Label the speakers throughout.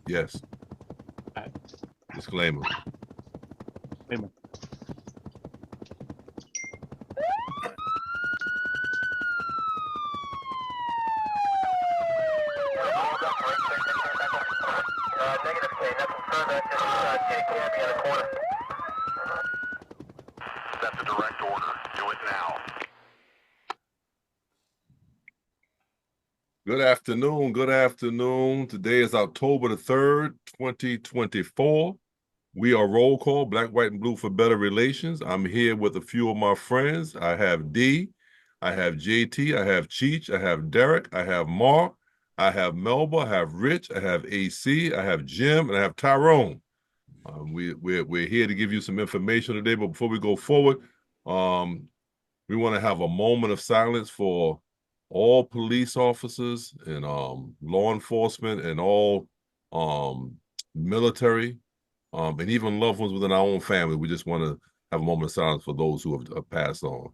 Speaker 1: Yes.
Speaker 2: All right.
Speaker 1: Disclaimer.
Speaker 2: Amen.
Speaker 3: Negative K, nothing further, just Kitty Cammy in the corner. That's a direct order. Do it now.
Speaker 1: Good afternoon. Good afternoon. Today is October the 3rd, 2024. We are Roll Call, Black, White, and Blue for Better Relations. I'm here with a few of my friends. I have D, I have JT, I have Cheech, I have Derek, I have Mark, I have Melba, I have Rich, I have AC, I have Jim, and I have Tyrone. We're here to give you some information today, but before we go forward, um, we want to have a moment of silence for all police officers and law enforcement and all um, military and even loved ones within our own family. We just want to have a moment of silence for those who have passed on.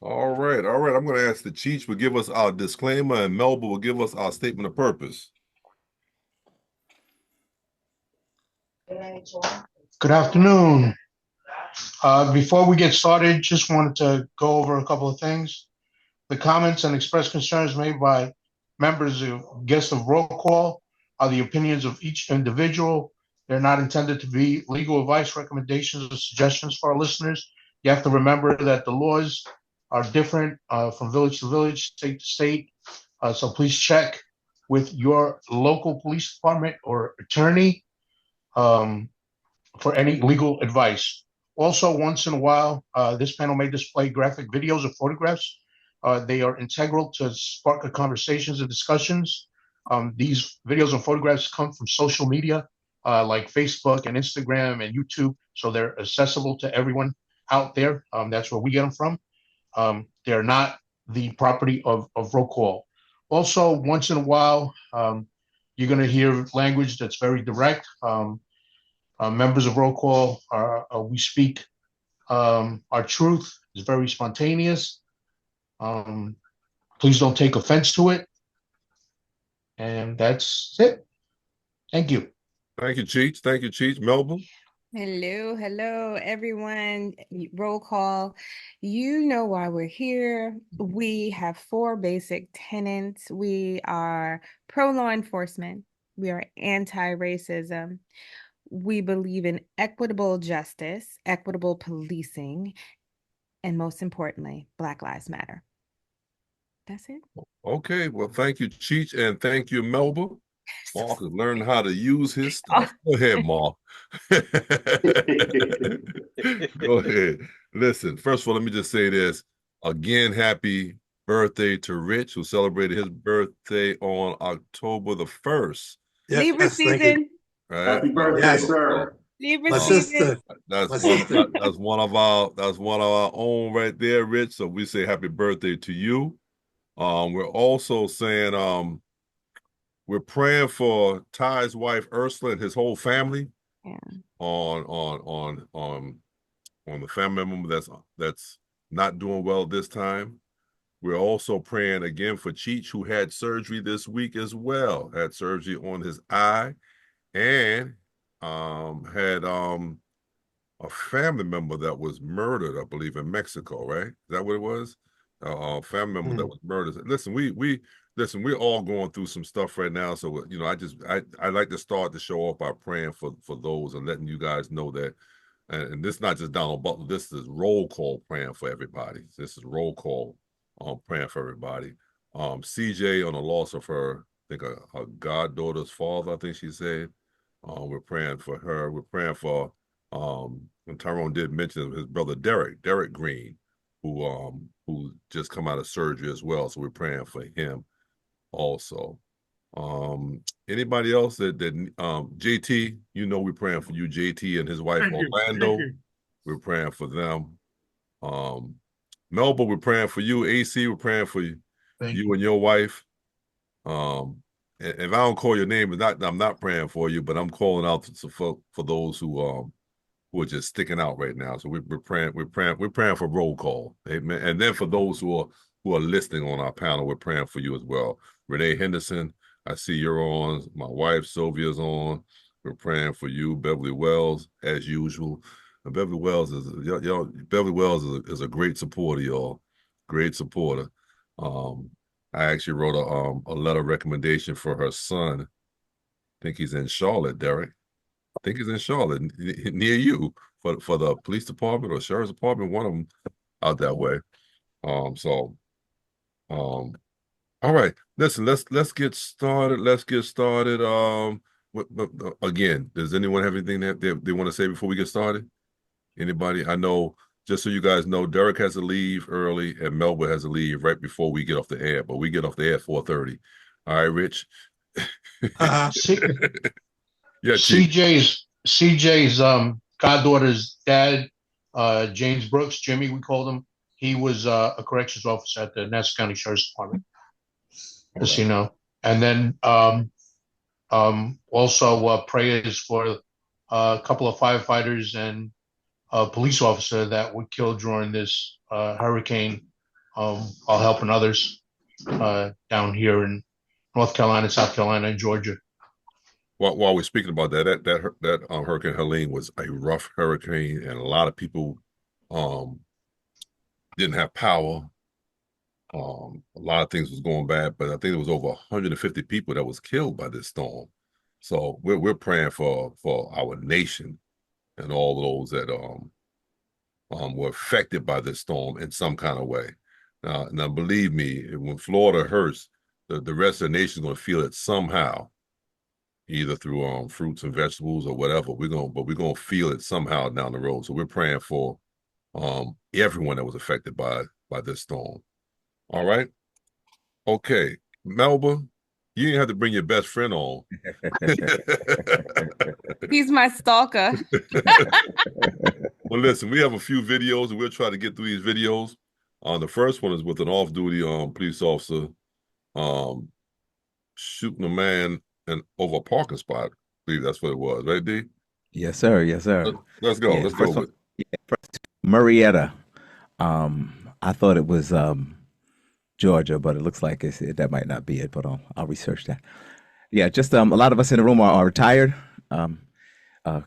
Speaker 1: All right, all right. I'm going to ask the Cheech will give us our disclaimer, and Melba will give us our statement of purpose.
Speaker 4: Good afternoon. Before we get started, just wanted to go over a couple of things. The comments and expressed concerns made by members of guests of roll call are the opinions of each individual. They're not intended to be legal advice, recommendations, or suggestions for our listeners. You have to remember that the laws are different from village to village, state to state. So please check with your local police department or attorney for any legal advice. Also, once in a while, this panel may display graphic videos or photographs. They are integral to spark conversations and discussions. These videos and photographs come from social media like Facebook and Instagram and YouTube, so they're accessible to everyone out there. That's where we get them from. They're not the property of roll call. Also, once in a while, you're going to hear language that's very direct. Members of roll call we speak our truth is very spontaneous. Um, please don't take offense to it. And that's it. Thank you.
Speaker 1: Thank you, Cheech. Thank you, Cheech. Melba?
Speaker 5: Hello, everyone. Roll call. You know why we're here. We have four basic tenets. We are pro law enforcement. We are anti-racism. We believe in equitable justice, equitable policing, and most importantly, Black Lives Matter. That's it.
Speaker 1: Okay, well, thank you, Cheech, and thank you, Melba. Mark is learning how to use his stuff. Go ahead, Mark. Go ahead. Listen, first of all, let me just say this. Again, happy birthday to Rich, who celebrated his birthday on October the 1st.
Speaker 5: Libra
Speaker 6: Yes, thank you.
Speaker 5: season.
Speaker 1: Right?
Speaker 7: Happy birthday,
Speaker 6: Yes.
Speaker 7: sir.
Speaker 5: Libra
Speaker 6: My
Speaker 5: season.
Speaker 6: sister.
Speaker 1: That's
Speaker 6: My
Speaker 1: one,
Speaker 6: sister.
Speaker 1: that's one of our own right there, Rich. So we say happy birthday to you. We're also saying we're praying for Ty's wife Ursula and his whole family.
Speaker 5: Yeah.
Speaker 1: On the family member that's not doing well this time. We're also praying again for Cheech, who had surgery this week as well. Had surgery on his eye, and had a family member that was murdered, I believe, in Mexico. Right? Is that what it was? A family member that was murdered. Listen, listen. We're all going through some stuff right now. So I like to start the show off by praying for those and letting you guys know that. And this is not just Donald Butler. This is roll call praying for everybody. This is roll call praying for everybody. CJ on the loss of her, I think a goddaughter's father, I think she said. We're praying for her. We're praying for and Tyrone did mention his brother Derek Green, who just come out of surgery as well. So we're praying for him also. Anybody else that JT, we're praying for you, JT and his wife Orlando. We're praying for them. Melba, we're praying for you. AC, we're praying for you, you and your wife. If I don't call your name, I'm not praying for you, but I'm calling out for those who are just sticking out right now. So we're praying for roll call. Amen. And then for those who are listening on our panel, we're praying for you as well. Renee Henderson, I see you're on. My wife Sylvia's on. We're praying for you, Beverly Wells, as usual. And Beverly Wells is a great supporter, y'all. Great supporter. I actually wrote a letter of recommendation for her son. I think he's in Charlotte, Derek. I think he's in Charlotte, near you, for the police department or sheriff's department, one of them out that way. All right. Listen, let's get started. Again, does anyone have anything that they want to say before we get started? Anybody? I know, just so you guys know, Derek has to leave early and Melba has to leave right before we get off the air, but we get off the air at 4:30. All right, Rich. Yeah,
Speaker 4: CJ's goddaughter's dad, James Brooks, Jimmy, we called him. He was a corrections officer at the Nassau County Sheriff's Department, as you know. And then also prayers for a couple of firefighters and a police officer that were killed during this hurricane, while helping others down here in North Carolina, South Carolina, and Georgia.
Speaker 1: While we're speaking about that Hurricane Helene was a rough hurricane, and a lot of people didn't have power. A lot of things was going bad, but I think there was over 150 people that was killed by this storm. So we're praying for our nation and all those that were affected by this storm in some kind of way. Now believe me, when Florida hurts, the rest of the nation is going to feel it somehow, either through fruits and vegetables or whatever. We're gonna feel it somehow down the road. So we're praying for everyone that was affected by this storm. All right. Okay, Melba, you didn't have to bring your best friend on.
Speaker 5: He's my stalker.
Speaker 1: Well, listen, we have a few videos and we'll try to get through these videos. The first one is with an off-duty police officer shooting a man over a parking spot. I believe that's what it was, right, D?
Speaker 6: Yes, sir. Yes, sir.
Speaker 1: Let's go.
Speaker 6: Yeah,
Speaker 1: Let's go.
Speaker 6: first, Marietta. I thought it was Georgia, but it looks like that might not be it. But I'll research that. Yeah, just a lot of us in the room are retired,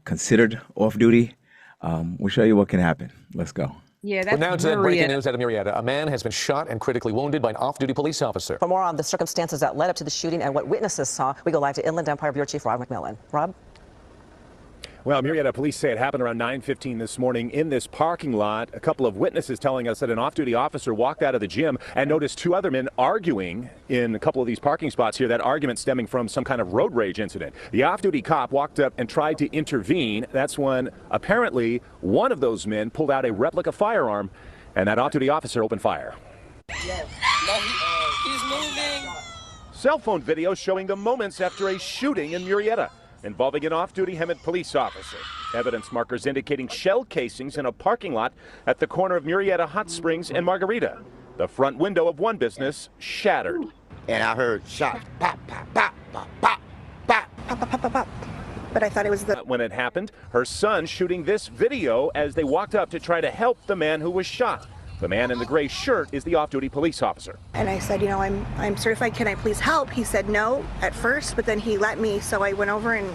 Speaker 6: considered off duty. We'll show you what can happen. Let's go.
Speaker 5: Yeah, that's
Speaker 7: now to breaking news out of Marietta. A man has been shot and critically wounded by an off-duty police officer.
Speaker 8: For more on the circumstances that led up to the shooting and what witnesses saw, we go live to Inland Empire Bureau Chief Rob McMillan. Rob?
Speaker 9: Well, Marietta police say it happened around 9:15 this morning in this parking lot. A couple of witnesses telling us that an off-duty officer walked out of the gym and noticed two other men arguing in a couple of these parking spots here. That argument stemming from some kind of road rage incident. The off-duty cop walked up and tried to intervene. That's when apparently one of those men pulled out a replica firearm, and that off-duty officer opened fire.
Speaker 10: He's moving.
Speaker 9: Cell phone video showing the moments after a shooting in Marietta involving an off-duty Hemet police officer. Evidence markers indicating shell casings in a parking lot at the corner of Marietta Hot Springs and Margarita. The front window of one business shattered.
Speaker 10: And I heard shots. Pop, pop, pop, pop, pop, pop, pop, pop, pop, pop. But I thought it was the...
Speaker 9: When it happened, her son shooting this video as they walked up to try to help the man who was shot. The man in the gray shirt is the off-duty police officer.
Speaker 11: And I said, I'm certified. Can I please help? He said no at first, but then he let me. So I went over and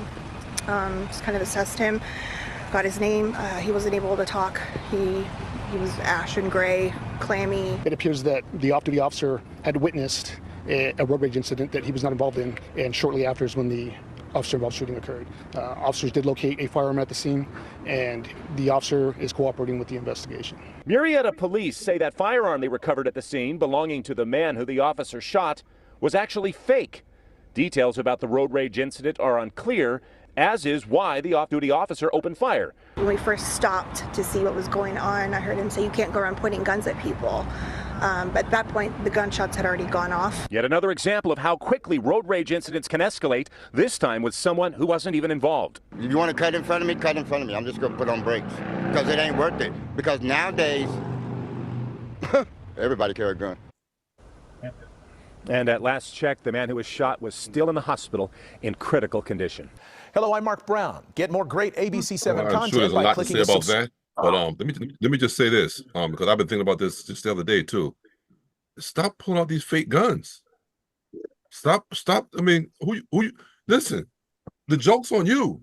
Speaker 11: just kind of assessed him, got his name. He wasn't able to talk. He was ashen gray, clammy.
Speaker 2: It appears that the off-duty officer had witnessed a road rage incident that he was not involved in, and shortly after is when the officer-involved shooting occurred. Officers did locate a firearm at the scene, and the officer is cooperating with the investigation.
Speaker 9: Marietta police say that firearm they recovered at the scene, belonging to the man who the officer shot, was actually fake. Details about the road rage incident are unclear, as is why the off-duty officer opened fire.
Speaker 11: When we first stopped to see what was going on, I heard him say, "You can't go around pointing guns at people." But at that point, the gunshots had already gone off.
Speaker 9: Yet another example of how quickly road rage incidents can escalate, this time with someone who wasn't even involved.
Speaker 10: If you want to cut in front of me, cut in front of me. I'm just going to put on brakes because it ain't worth it. Because nowadays, everybody carry a gun.
Speaker 9: And at last check, the man who was shot was still in the hospital in critical condition.
Speaker 7: Hello, I'm Mark Brown. Get more great ABC7
Speaker 1: I'm
Speaker 7: content
Speaker 1: sure there's a
Speaker 7: by
Speaker 1: lot to
Speaker 7: clicking
Speaker 1: say
Speaker 7: the
Speaker 1: about that. But let me just say this, because I've been thinking about this just the other day too. Stop pulling out these fake guns. Stop. I mean, listen, the joke's on you.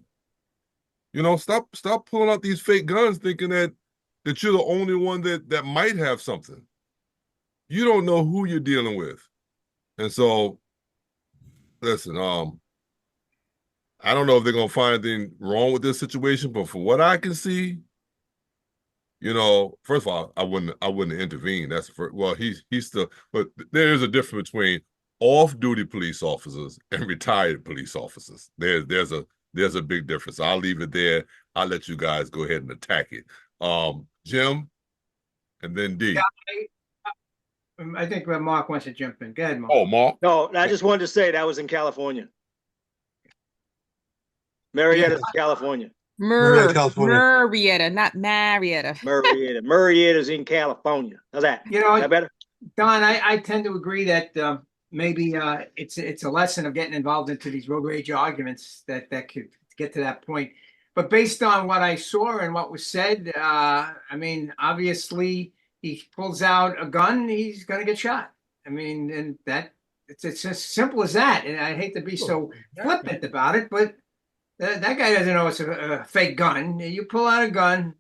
Speaker 1: You know, stop pulling out these fake guns thinking that you're the only one that might have something. You don't know who you're dealing with. And so, listen, I don't know if they're gonna find anything wrong with this situation, but from what I can see, you know, first of all, I wouldn't intervene. That's well, he's still, but there is a difference between off-duty police officers and retired police officers. There's a big difference. I'll leave it there. I'll let you guys go ahead and attack it. Jim, and then D.
Speaker 12: Yeah, I think Mark wants to jump in. Go ahead, Mark.
Speaker 1: Oh, Mark.
Speaker 13: No, I just wanted to say that was in California. Marietta's in California.
Speaker 5: Marietta, not Marietta.
Speaker 13: Marietta's in California. How's that?
Speaker 12: You know,
Speaker 13: is that better?
Speaker 12: Don, I tend to agree that maybe it's a lesson of getting involved into these road rage arguments that could get to that point. But based on what I saw and what was said, I mean, obviously he pulls out a gun, he's going to get shot. I mean, and it's as simple as that. And I hate to be so flippant about it, but that guy doesn't know it's a fake gun. You pull out a gun,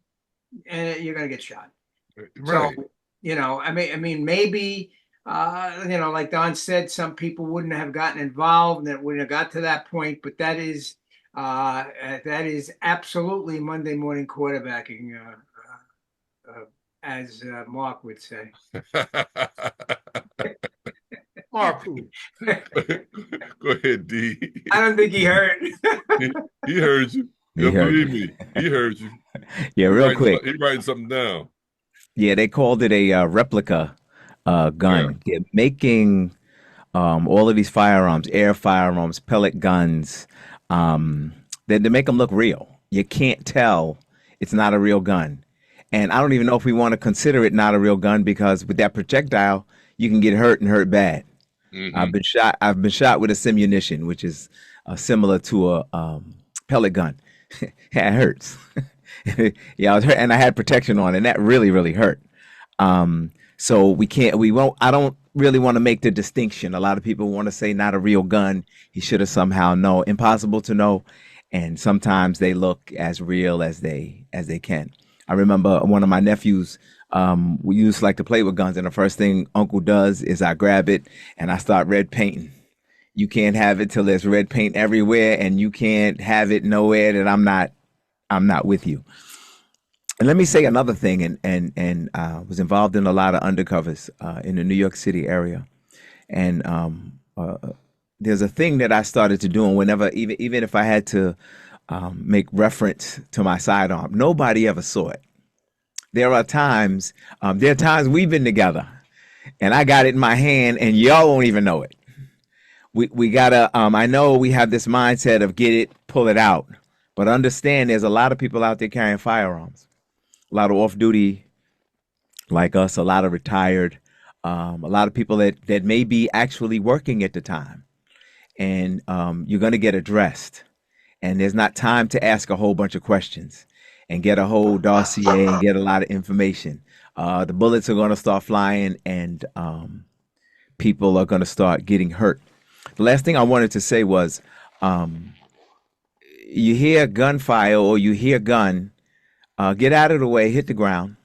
Speaker 12: and you're going to get shot.
Speaker 1: Right.
Speaker 12: So, you know, I mean, maybe, you know, like Don said, some people wouldn't have gotten involved and it wouldn't have got to that point. But that is absolutely Monday morning quarterbacking, as Mark would say.
Speaker 1: Mark, go ahead, D.
Speaker 12: I don't think he heard.
Speaker 1: he heard you. Believe me, he heard you.
Speaker 6: Yeah, real quick.
Speaker 1: He writing something down.
Speaker 6: Yeah, they called it a replica gun. Yeah. They're making all of these firearms, air firearms, pellet guns. They make them look real. You can't tell it's not a real gun. And I don't even know if we want to consider it not a real gun because with that projectile, you can get hurt and hurt bad. Mm-hmm. I've been shot with a simunition, which is similar to a pellet gun. It hurts. Yeah, I was hurt, and I had protection on, and that really, really hurt. So I don't really want to make the distinction. A lot of people want to say not a real gun. He should have somehow know. Impossible to know, and sometimes they look as real as they can. I remember one of my nephews. We used to like to play with guns, and the first thing Uncle does is I grab it and I start red painting. You can't have it till there's red paint everywhere, and you can't have it nowhere that I'm not with you. And let me say another thing, and was involved in a lot of undercovers in the New York City area, and there's a thing that I started to do, and whenever, even if I had to make reference to my sidearm, nobody ever saw it. There are times we've been together, and I got it in my hand, and y'all won't even know it. We gotta. I know we have this mindset of get it, pull it out, but understand there's a lot of people out there carrying firearms. A lot of off-duty like us, a lot of retired, a lot of people that may be actually working at the time. And you're going to get addressed. And there's not time to ask a whole bunch of questions and get a whole dossier and get a lot of information. The bullets are going to start flying and people are going to start getting hurt. The last thing I wanted to say was you hear gunfire or you hear gun, get out of the way, hit the ground.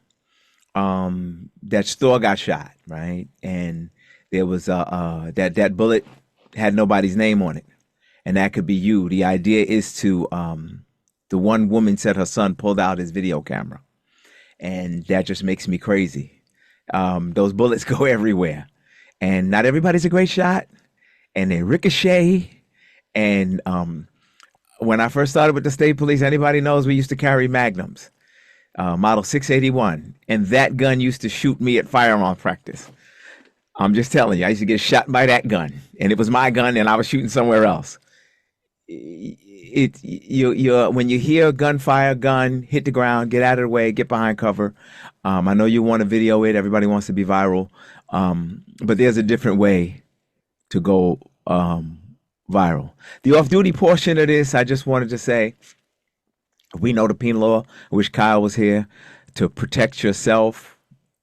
Speaker 6: That store got shot, right? And there was that bullet had nobody's name on it, and that could be you. The idea is to the one woman said her son pulled out his video camera, and that just makes me crazy. Those bullets go everywhere, and not everybody's a great shot, and they ricochet. And when I first started with the state police, anybody knows we used to carry magnums, model 681, and that gun used to shoot me at firearm practice. I'm just telling you, I used to get shot by that gun, and it was my gun, and I was shooting somewhere else. You when you hear gunfire, gun hit the ground, get out of the way, get behind cover. I know you want to video it. Everybody wants to be viral, but there's a different way to go viral. The off-duty portion of this, I just wanted to say, we know the penal law. I wish Kyle was here to protect yourself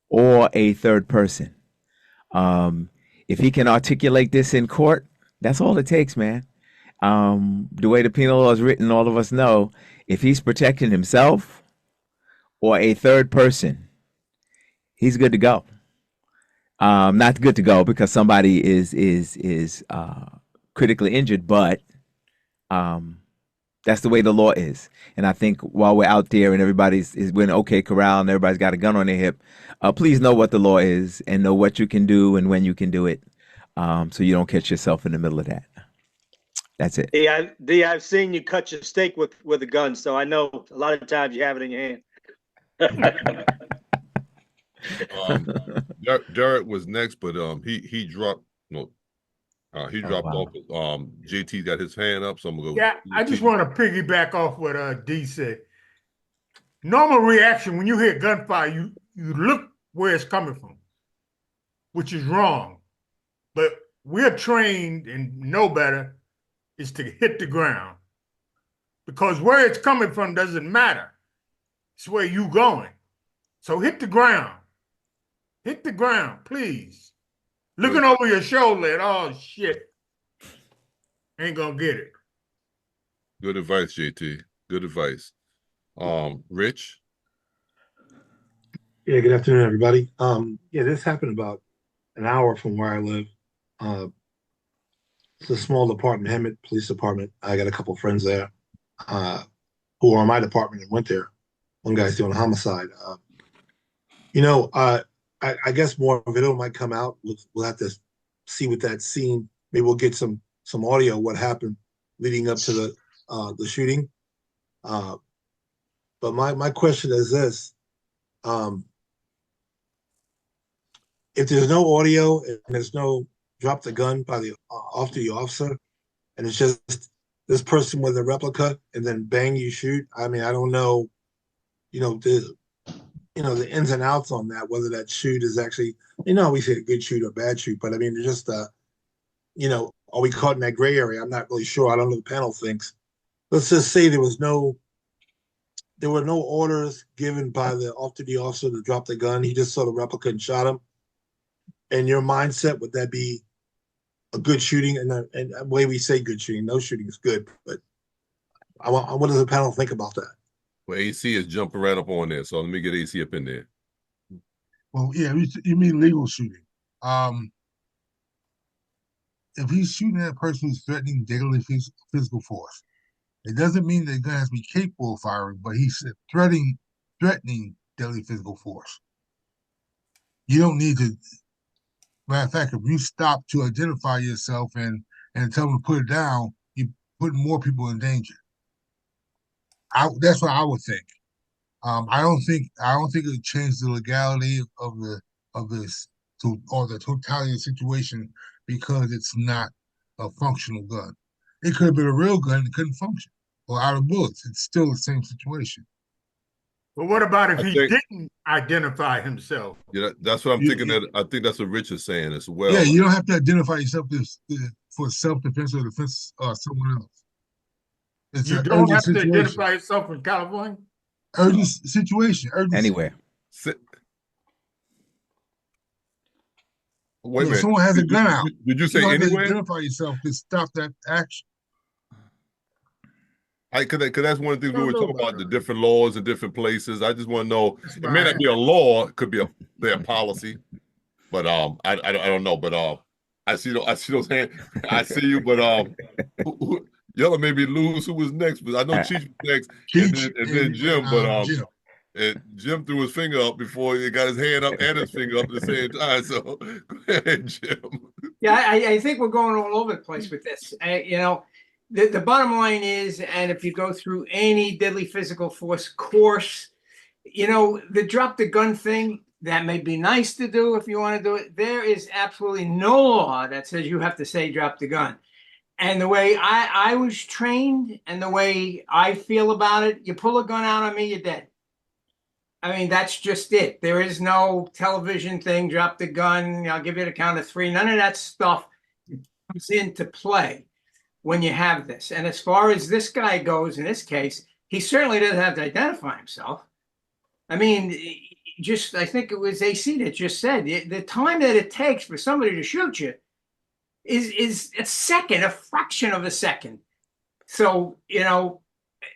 Speaker 6: or a third person. If he can articulate this in court, that's all it takes, man. The way the penal law is written, all of us know if he's protecting himself or a third person, he's good to go. Not good to go because somebody is critically injured, but that's the way the law is. And I think while we're out there and we're in OK Corral and everybody's got a gun on their hip, please know what the law is and know what you can do and when you can do it, so you don't catch yourself in the middle of that. That's it.
Speaker 13: I've seen you cut your steak with a gun, so I know a lot of times you have it in your hand.
Speaker 1: Jared was next, but he dropped he dropped off. JT got his hand up, so I'm gonna go.
Speaker 14: Yeah, I just want to piggyback off what D said. Normal reaction when you hear gunfire, you look where it's coming from, which is wrong. But we're trained and know better is to hit the ground, because where it's coming from doesn't matter. It's where you going. So hit the ground. Hit the ground, please. Looking over your shoulder at, oh shit, ain't gonna get it.
Speaker 1: Good advice, JT. Good advice. Rich?
Speaker 15: Yeah, good afternoon, everybody. Yeah, this happened about an hour from where I live. It's a small department, Hemet Police Department. I got a couple friends there who are in my department and went there. One guy's doing a homicide. I guess more video might come out. We'll have to see with that scene. Maybe we'll get some audio what happened leading up to the shooting. But my question is this: if there's no audio and there's no drop the gun by the off-duty officer, and it's just this person with a replica, and then bang, you shoot. I mean, I don't know, the ins and outs on that, whether that shoot is actually, we say a good shoot or bad shoot, but I mean, just, are we caught in that gray area? I'm not really sure. I don't know what the panel thinks. Let's just say there were no orders given by the off-duty officer to drop the gun. He just saw the replica and shot him. In your mindset, would that be a good shooting? And the way we say good shooting, no shooting is good, but what does the panel think about that?
Speaker 1: Well, AC is jumping right up on there, so let me get AC up in there.
Speaker 16: Well, yeah, you mean legal shooting. If he's shooting at a person who's threatening deadly physical force, it doesn't mean that the gun has to be capable of firing, but he's threatening deadly physical force. You don't need to. Matter of fact, if you stop to identify yourself and tell them to put it down, you put more people in danger. That's what I would think. I don't think it would change the legality of this or the totality of the situation because it's not a functional gun. It could have been a real gun that couldn't function or out of bullets. It's still the same situation.
Speaker 14: But what about if he didn't identify himself?
Speaker 1: Yeah, that's what I'm thinking. I think that's what Rich is saying as well.
Speaker 16: Yeah, you don't have to identify yourself for self-defense or defense of someone else. It's
Speaker 14: you don't have to identify yourself in California?
Speaker 16: Urgent situation.
Speaker 6: Anywhere.
Speaker 1: Wait a minute.
Speaker 16: Someone has a gun out.
Speaker 1: Did you say anywhere?
Speaker 16: Identify yourself to stop that action.
Speaker 1: Because that's one of the things we were talking about, the different laws in different places. I just want to know. It may not be a law. It could be their policy. But I don't know. But I see those hands. I see you. But y'all maybe lose who was next. But I know Cheech was next, and then Jim. But
Speaker 16: Jim.
Speaker 1: And Jim threw his finger up before he got his hand up and his finger up at the same time. So go ahead, Jim.
Speaker 12: Yeah, I think we're going all over the place with this. The bottom line is, and if you go through any deadly physical force course, the drop the gun thing, that may be nice to do if you want to do it. There is absolutely no law that says you have to say drop the gun. And the way I was trained and the way I feel about it, you pull a gun out on me, you're dead. I mean, that's just it. There is no television thing, drop the gun, I'll give you the count of three. None of that stuff comes into play when you have this. And as far as this guy goes, in this case, he certainly doesn't have to identify himself. I mean, I think it was AC that just said the time that it takes for somebody to shoot you is a second, a fraction of a second. So,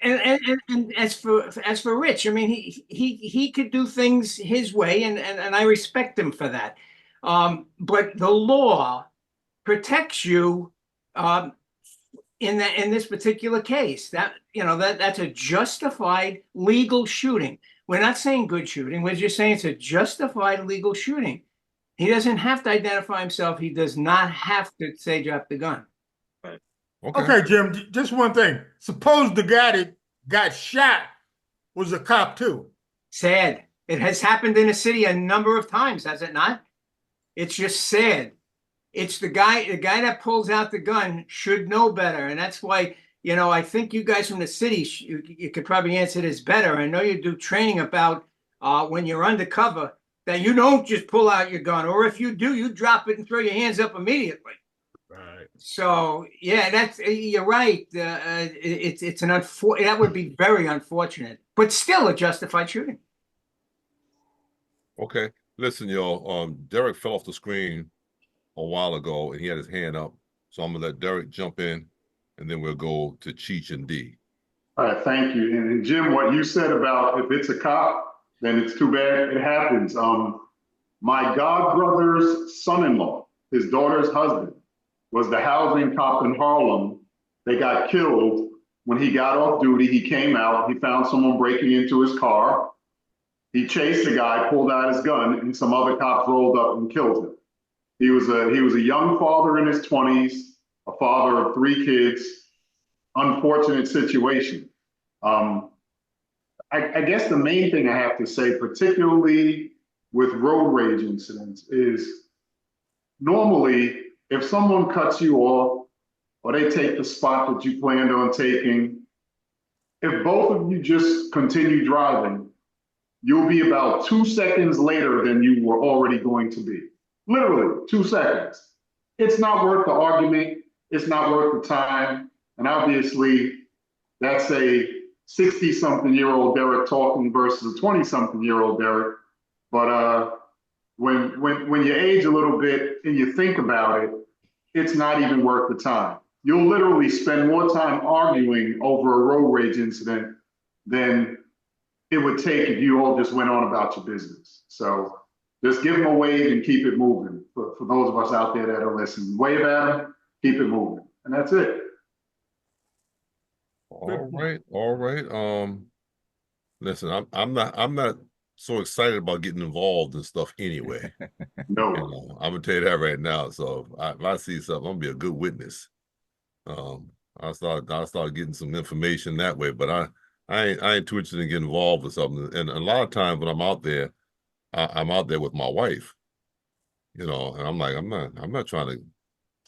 Speaker 12: and as for Rich, I mean, he could do things his way, and I respect him for that. But the law protects you in this particular case. That's a justified legal shooting. We're not saying good shooting. We're just saying it's a justified legal shooting. He doesn't have to identify himself. He does not have to say drop the gun.
Speaker 14: Okay, Jim, just one thing. Suppose the guy that got shot was a cop too.
Speaker 12: Sad. It has happened in the city a number of times, has it not? It's just sad. It's the guy that pulls out the gun should know better. And that's why, I think you guys from the city, you could probably answer this better. I know you do training about when you're undercover, that you don't just pull out your gun, or if you do, you drop it and throw your hands up immediately.
Speaker 14: Right.
Speaker 12: So yeah, you're right. It's that would be very unfortunate, but still a justified shooting.
Speaker 1: Okay. Listen, y'all, Derek fell off the screen a while ago and he had his hand up. So I'm gonna let Derek jump in and then we'll go to Cheech and D.
Speaker 17: All right, thank you. And Jim, what you said about if it's a cop, then it's too bad it happens. My godbrother's son-in-law, his daughter's husband, was the housing cop in Harlem. They got killed when he got off duty. He came out, he found someone breaking into his car. He chased the guy, pulled out his gun, and some other cops rolled up and killed him. He was a young father in his 20s, a father of 3 kids. Unfortunate situation. I guess the main thing I have to say, particularly with road rage incidents, is normally if someone cuts you off or they take the spot that you planned on taking, if both of you just continue driving, you'll be about 2 seconds later than you were already going to be. Literally 2 seconds. It's not worth the argument. It's not worth the time. And obviously, that's a 60-something-year-old Derek talking versus a 20-something-year-old Derek. But when you age a little bit and you think about it, it's not even worth the time. You'll literally spend more time arguing over a road rage incident than it would take if you all just went on about your business. So just give them a wave and keep it moving. For those of us out there that are listening, wave at them, keep it moving, and that's it.
Speaker 1: All right. Listen, I'm not so excited about getting involved in stuff anyway.
Speaker 17: No.
Speaker 1: I'm gonna tell you that right now. So if I see something, I'm gonna be a good witness. I'll start getting some information that way, but I ain't too interested in getting involved with something. And a lot of times when I'm out there, I'm out there with my wife, and I'm like, I'm not trying to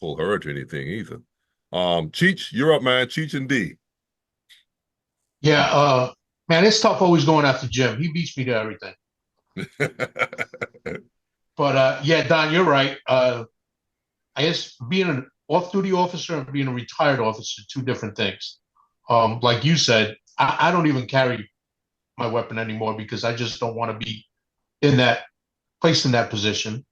Speaker 1: pull her to anything either. Cheech, you're up, man. Cheech and D.
Speaker 4: Yeah, man, it's tough always going after Jim. He beats me to everything. But yeah, Don, you're right. I guess being an off-duty officer and being a retired officer, 2 different things. Like you said, I don't even carry my weapon anymore because I just don't want to be placed in that position.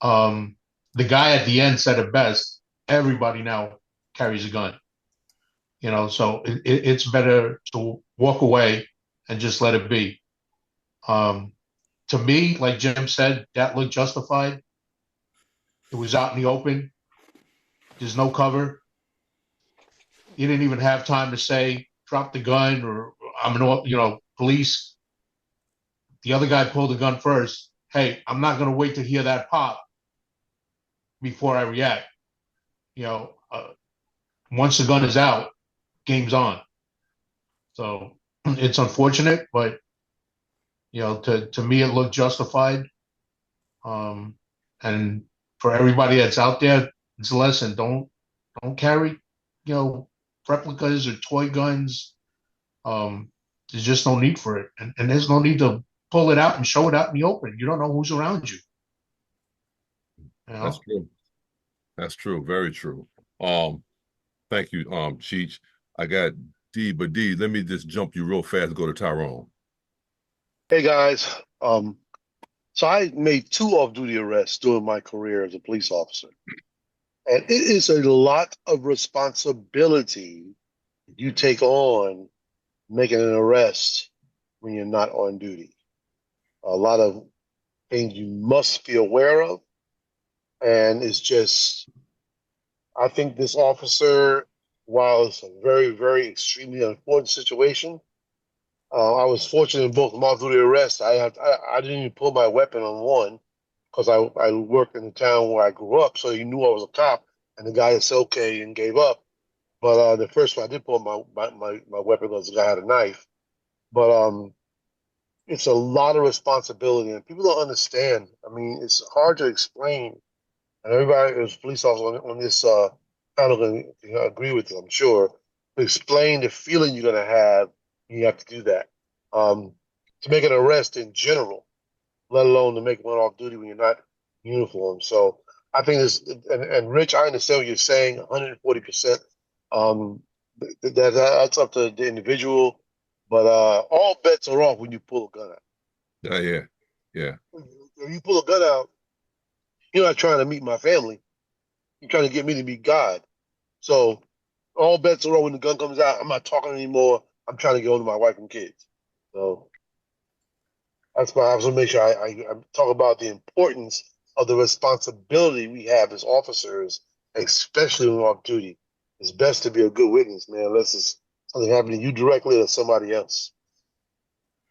Speaker 4: The guy at the end said it best. Everybody now carries a gun. So it's better to walk away and just let it be. To me, like Jim said, that looked justified. It was out in the open. There's no cover. You didn't even have time to say, drop the gun or I'm police. the other guy pulled the gun first, hey, I'm not going to wait to hear that pop before I react. Once the gun is out, game's on. So it's unfortunate, but to me, it looked justified. And for everybody that's out there, it's a lesson. Don't carry, replicas or toy guns. There's just no need for it, and there's no need to pull it out and show it out in the open. You don't know who's around you.
Speaker 1: That's true. That's true. Very true. Thank you, Cheech. I got D, but D, let me just jump you real fast and go to Tyrone.
Speaker 18: Hey guys, so I made 2 off-duty arrests during my career as a police officer, and it is a lot of responsibility you take on making an arrest when you're not on duty. A lot of things you must be aware of, and it's just, I think this officer, while it's a very, very extremely unfortunate situation, I was fortunate in both off-duty arrests. I didn't even pull my weapon on one because I worked in the town where I grew up, so he knew I was a cop, and the guy said okay and gave up. But the first one I did pull my weapon because the guy had a knife. But it's a lot of responsibility, and people don't understand. I mean, it's hard to explain, and everybody who's police officer on this panel can agree with it, I'm sure, to explain the feeling you're going to have. You have to do that to make an arrest in general, let alone to make one off duty when you're not in uniform. So I think this, and Rich, I understand what you're saying, 140%. That's up to the individual, but all bets are off when you pull a gun out.
Speaker 1: Yeah.
Speaker 18: If you pull a gun out, you're not trying to meet my family. You're trying to get me to meet God. So all bets are off when the gun comes out. I'm not talking anymore. I'm trying to get home to my wife and kids. So that's why I was going to make sure I talk about the importance of the responsibility we have as officers, especially when we're off duty. It's best to be a good witness, man, unless it's something happening to you directly or somebody else.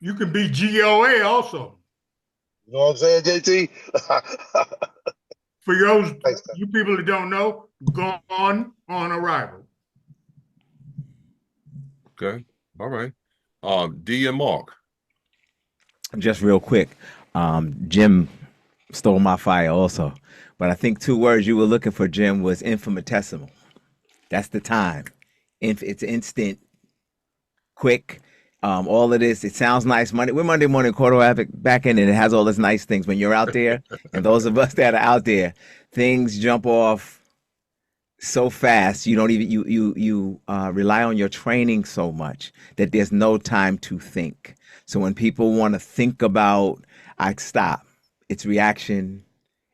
Speaker 14: You can be GOA also.
Speaker 18: You know what I'm saying, JT?
Speaker 14: For those you people that don't know, gone on arrival.
Speaker 1: Okay. All right. D and Mark.
Speaker 6: Just real quick, Jim stole my fire also, but I think 2 words you were looking for, Jim, was infinitesimal. That's the time. It's instant, quick. All of this, it sounds nice. We're Monday morning quarterback back in, and it has all these nice things. When you're out there, and those of us that are out there, things jump off so fast. You don't even you rely on your training so much that there's no time to think. So when people want to think about, I stop. It's reaction.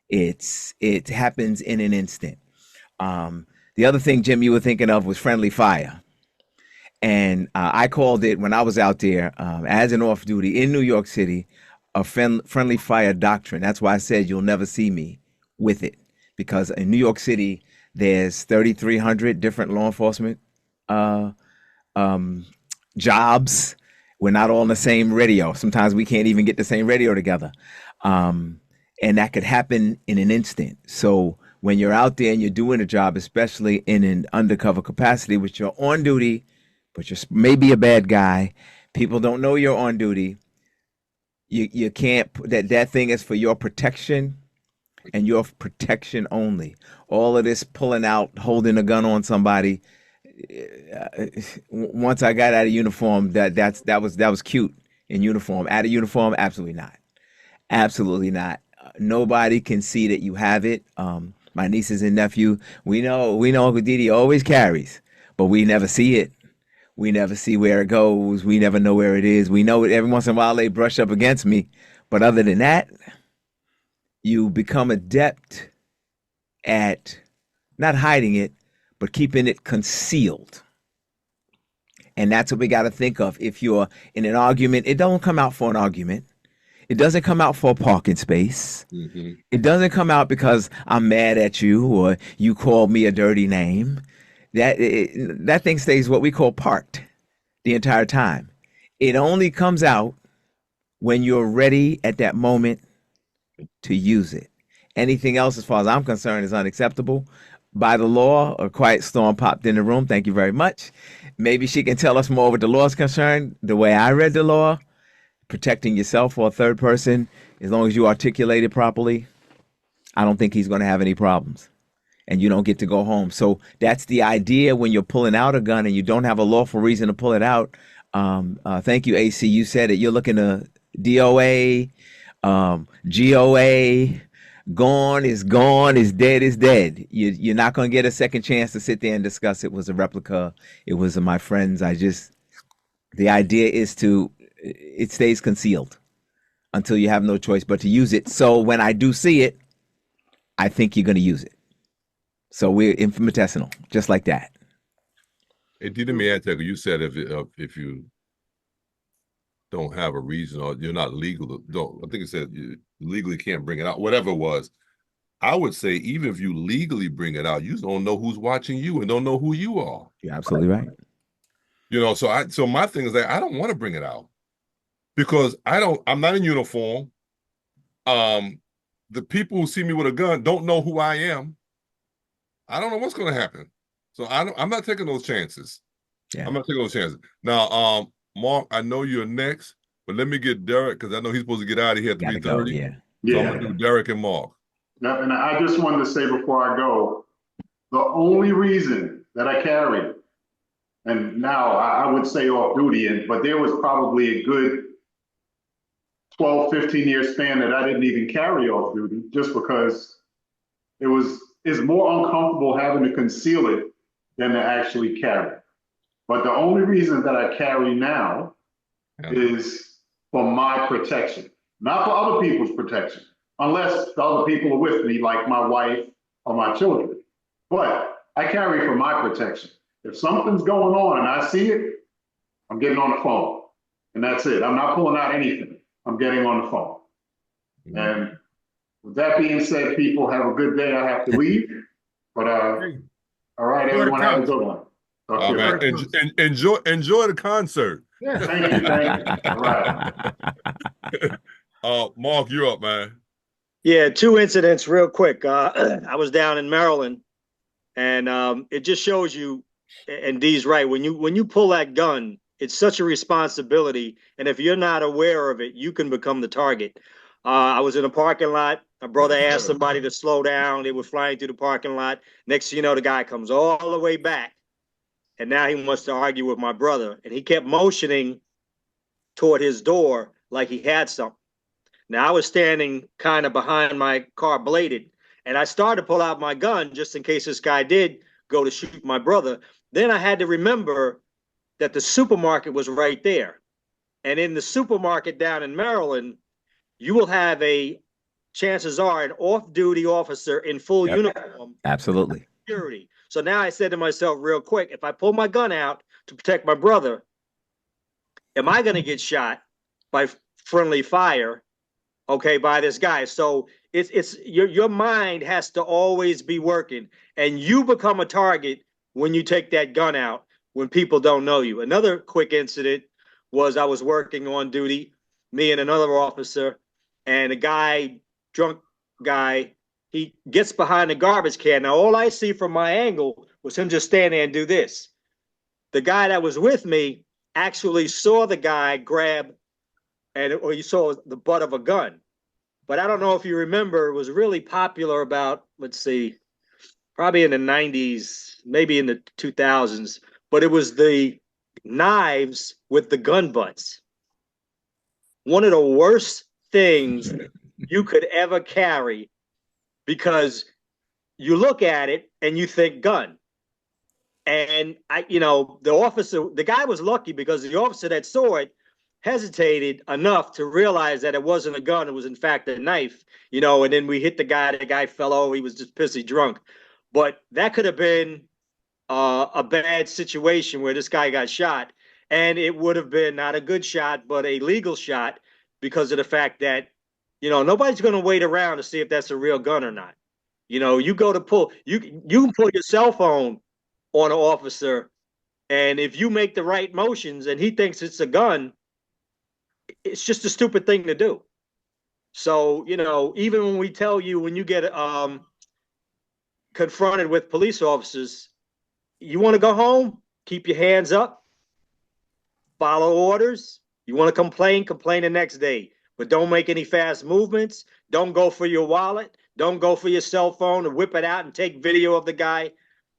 Speaker 6: It happens in an instant. The other thing, Jim, you were thinking of was friendly fire. And I called it, when I was out there as an off-duty in New York City, a friendly fire doctrine. That's why I said you'll never see me with it. Because in New York City, there's 3,300 different law enforcement jobs. We're not all on the same radio. Sometimes we can't even get the same radio together. And that could happen in an instant. So when you're out there and you're doing a job, especially in an undercover capacity, which you're on duty, but you're maybe a bad guy, people don't know you're on duty. You can't, that thing is for your protection and your protection only. All of this pulling out, holding a gun on somebody. Once I got out of uniform, that was cute in uniform. Out of uniform, absolutely not. Absolutely not. Nobody can see that you have it. My nieces and nephew, we know Uncle Didi always carries, but we never see it. We never see where it goes. We never know where it is. We know it every once in a while they brush up against me. But other than that, you become adept at not hiding it, but keeping it concealed. And that's what we got to think of. If you're in an argument, it don't come out for an argument. It doesn't come out for a parking space. Mm-hmm. It doesn't come out because I'm mad at you or you called me a dirty name. That thing stays what we call parked the entire time. It only comes out when you're ready at that moment to use it. Anything else, as far as I'm concerned, is unacceptable by the law. A quiet storm popped in the room. Thank you very much. Maybe she can tell us more what the law is concerned. The way I read the law, protecting yourself or a third person, as long as you articulate it properly, I don't think he's going to have any problems. And you don't get to go home. So that's the idea when you're pulling out a gun and you don't have a lawful reason to pull it out. Thank you, AC. You said it. You're looking to DOA, GOA. Gone is gone, is dead is dead. You're not going to get a second chance to sit there and discuss it was a replica. It was my friends. The idea is it stays concealed until you have no choice but to use it. So when I do see it, I think you're going to use it. So we're infinitesimal, just like that.
Speaker 1: Hey, let me add that. You said if you don't have a reason or you're not legal, I think it said you legally can't bring it out, whatever it was. I would say even if you legally bring it out, you don't know who's watching you and don't know who you are.
Speaker 6: You're absolutely right.
Speaker 1: So my thing is that I don't want to bring it out because I'm not in uniform. The people who see me with a gun don't know who I am. I don't know what's going to happen. So I'm not taking those chances.
Speaker 6: Yeah.
Speaker 1: I'm not taking those chances. Now, Mark, I know you're next, but let me get Derek because I know he's supposed to get out of here at 3:30.
Speaker 6: Yeah.
Speaker 1: So I'm going to do Derek and Mark.
Speaker 17: And I just wanted to say before I go, the only reason that I carry, and now I would say off duty, but there was probably a good 12, 15-year span that I didn't even carry off duty just because it's more uncomfortable having to conceal it than to actually carry. But the only reason that I carry now is for my protection, not for other people's protection, unless the other people are with me, like my wife or my children. But I carry for my protection. If something's going on and I see it, I'm getting on the phone. And that's it. I'm not pulling out anything. I'm getting on the phone. Mm-hmm. And with that being said, people, have a good day. I have to leave. But all right, everyone, have a good one.
Speaker 1: Enjoy the concert.
Speaker 17: Yeah. Thank you. All right.
Speaker 1: Mark, you're up, man.
Speaker 13: Yeah, two incidents real quick. I was down in Maryland, and it just shows you, and Dee's right, when you pull that gun, it's such a responsibility, and if you're not aware of it, you can become the target. I was in a parking lot. My brother asked somebody to slow down. They were flying through the parking lot. Next thing you know, the guy comes all the way back, and now he wants to argue with my brother, and he kept motioning toward his door like he had something. Now, I was standing kind of behind my car bladed, and I started to pull out my gun just in case this guy did go to shoot my brother. Then I had to remember that the supermarket was right there. And in the supermarket down in Maryland, you will have chances are, an off-duty officer in full uniform.
Speaker 6: Absolutely.
Speaker 13: Security. So now I said to myself real quick, if I pull my gun out to protect my brother, am I going to get shot by friendly fire? Okay, by this guy. So it's your mind has to always be working, and you become a target when you take that gun out when people don't know you. Another quick incident was I was working on duty, me and another officer, and a guy, drunk guy, he gets behind the garbage can. Now all I see from my angle was him just stand there and do this. The guy that was with me actually saw the guy grab or you saw the butt of a gun. But I don't know if you remember, it was really popular about, let's see, probably in the 90s, maybe in the 2000s, but it was the knives with the gun butts. One of the worst things you could ever carry, because you look at it and you think gun. And the guy was lucky because the officer that saw it hesitated enough to realize that it wasn't a gun, it was in fact a knife, and then we hit the guy fell over, he was just pissy drunk. But that could have been a bad situation where this guy got shot, and it would have been not a good shot, but a legal shot, because of the fact that, nobody's going to wait around to see if that's a real gun or not. You go to pull, you can pull your cell phone on an officer, and if you make the right motions and he thinks it's a gun, it's just a stupid thing to do. So, even when we tell you, when you get confronted with police officers, you want to go home, keep your hands up, follow orders. You want to complain the next day, but don't make any fast movements. Don't go for your wallet. Don't go for your cell phone and whip it out and take video of the guy.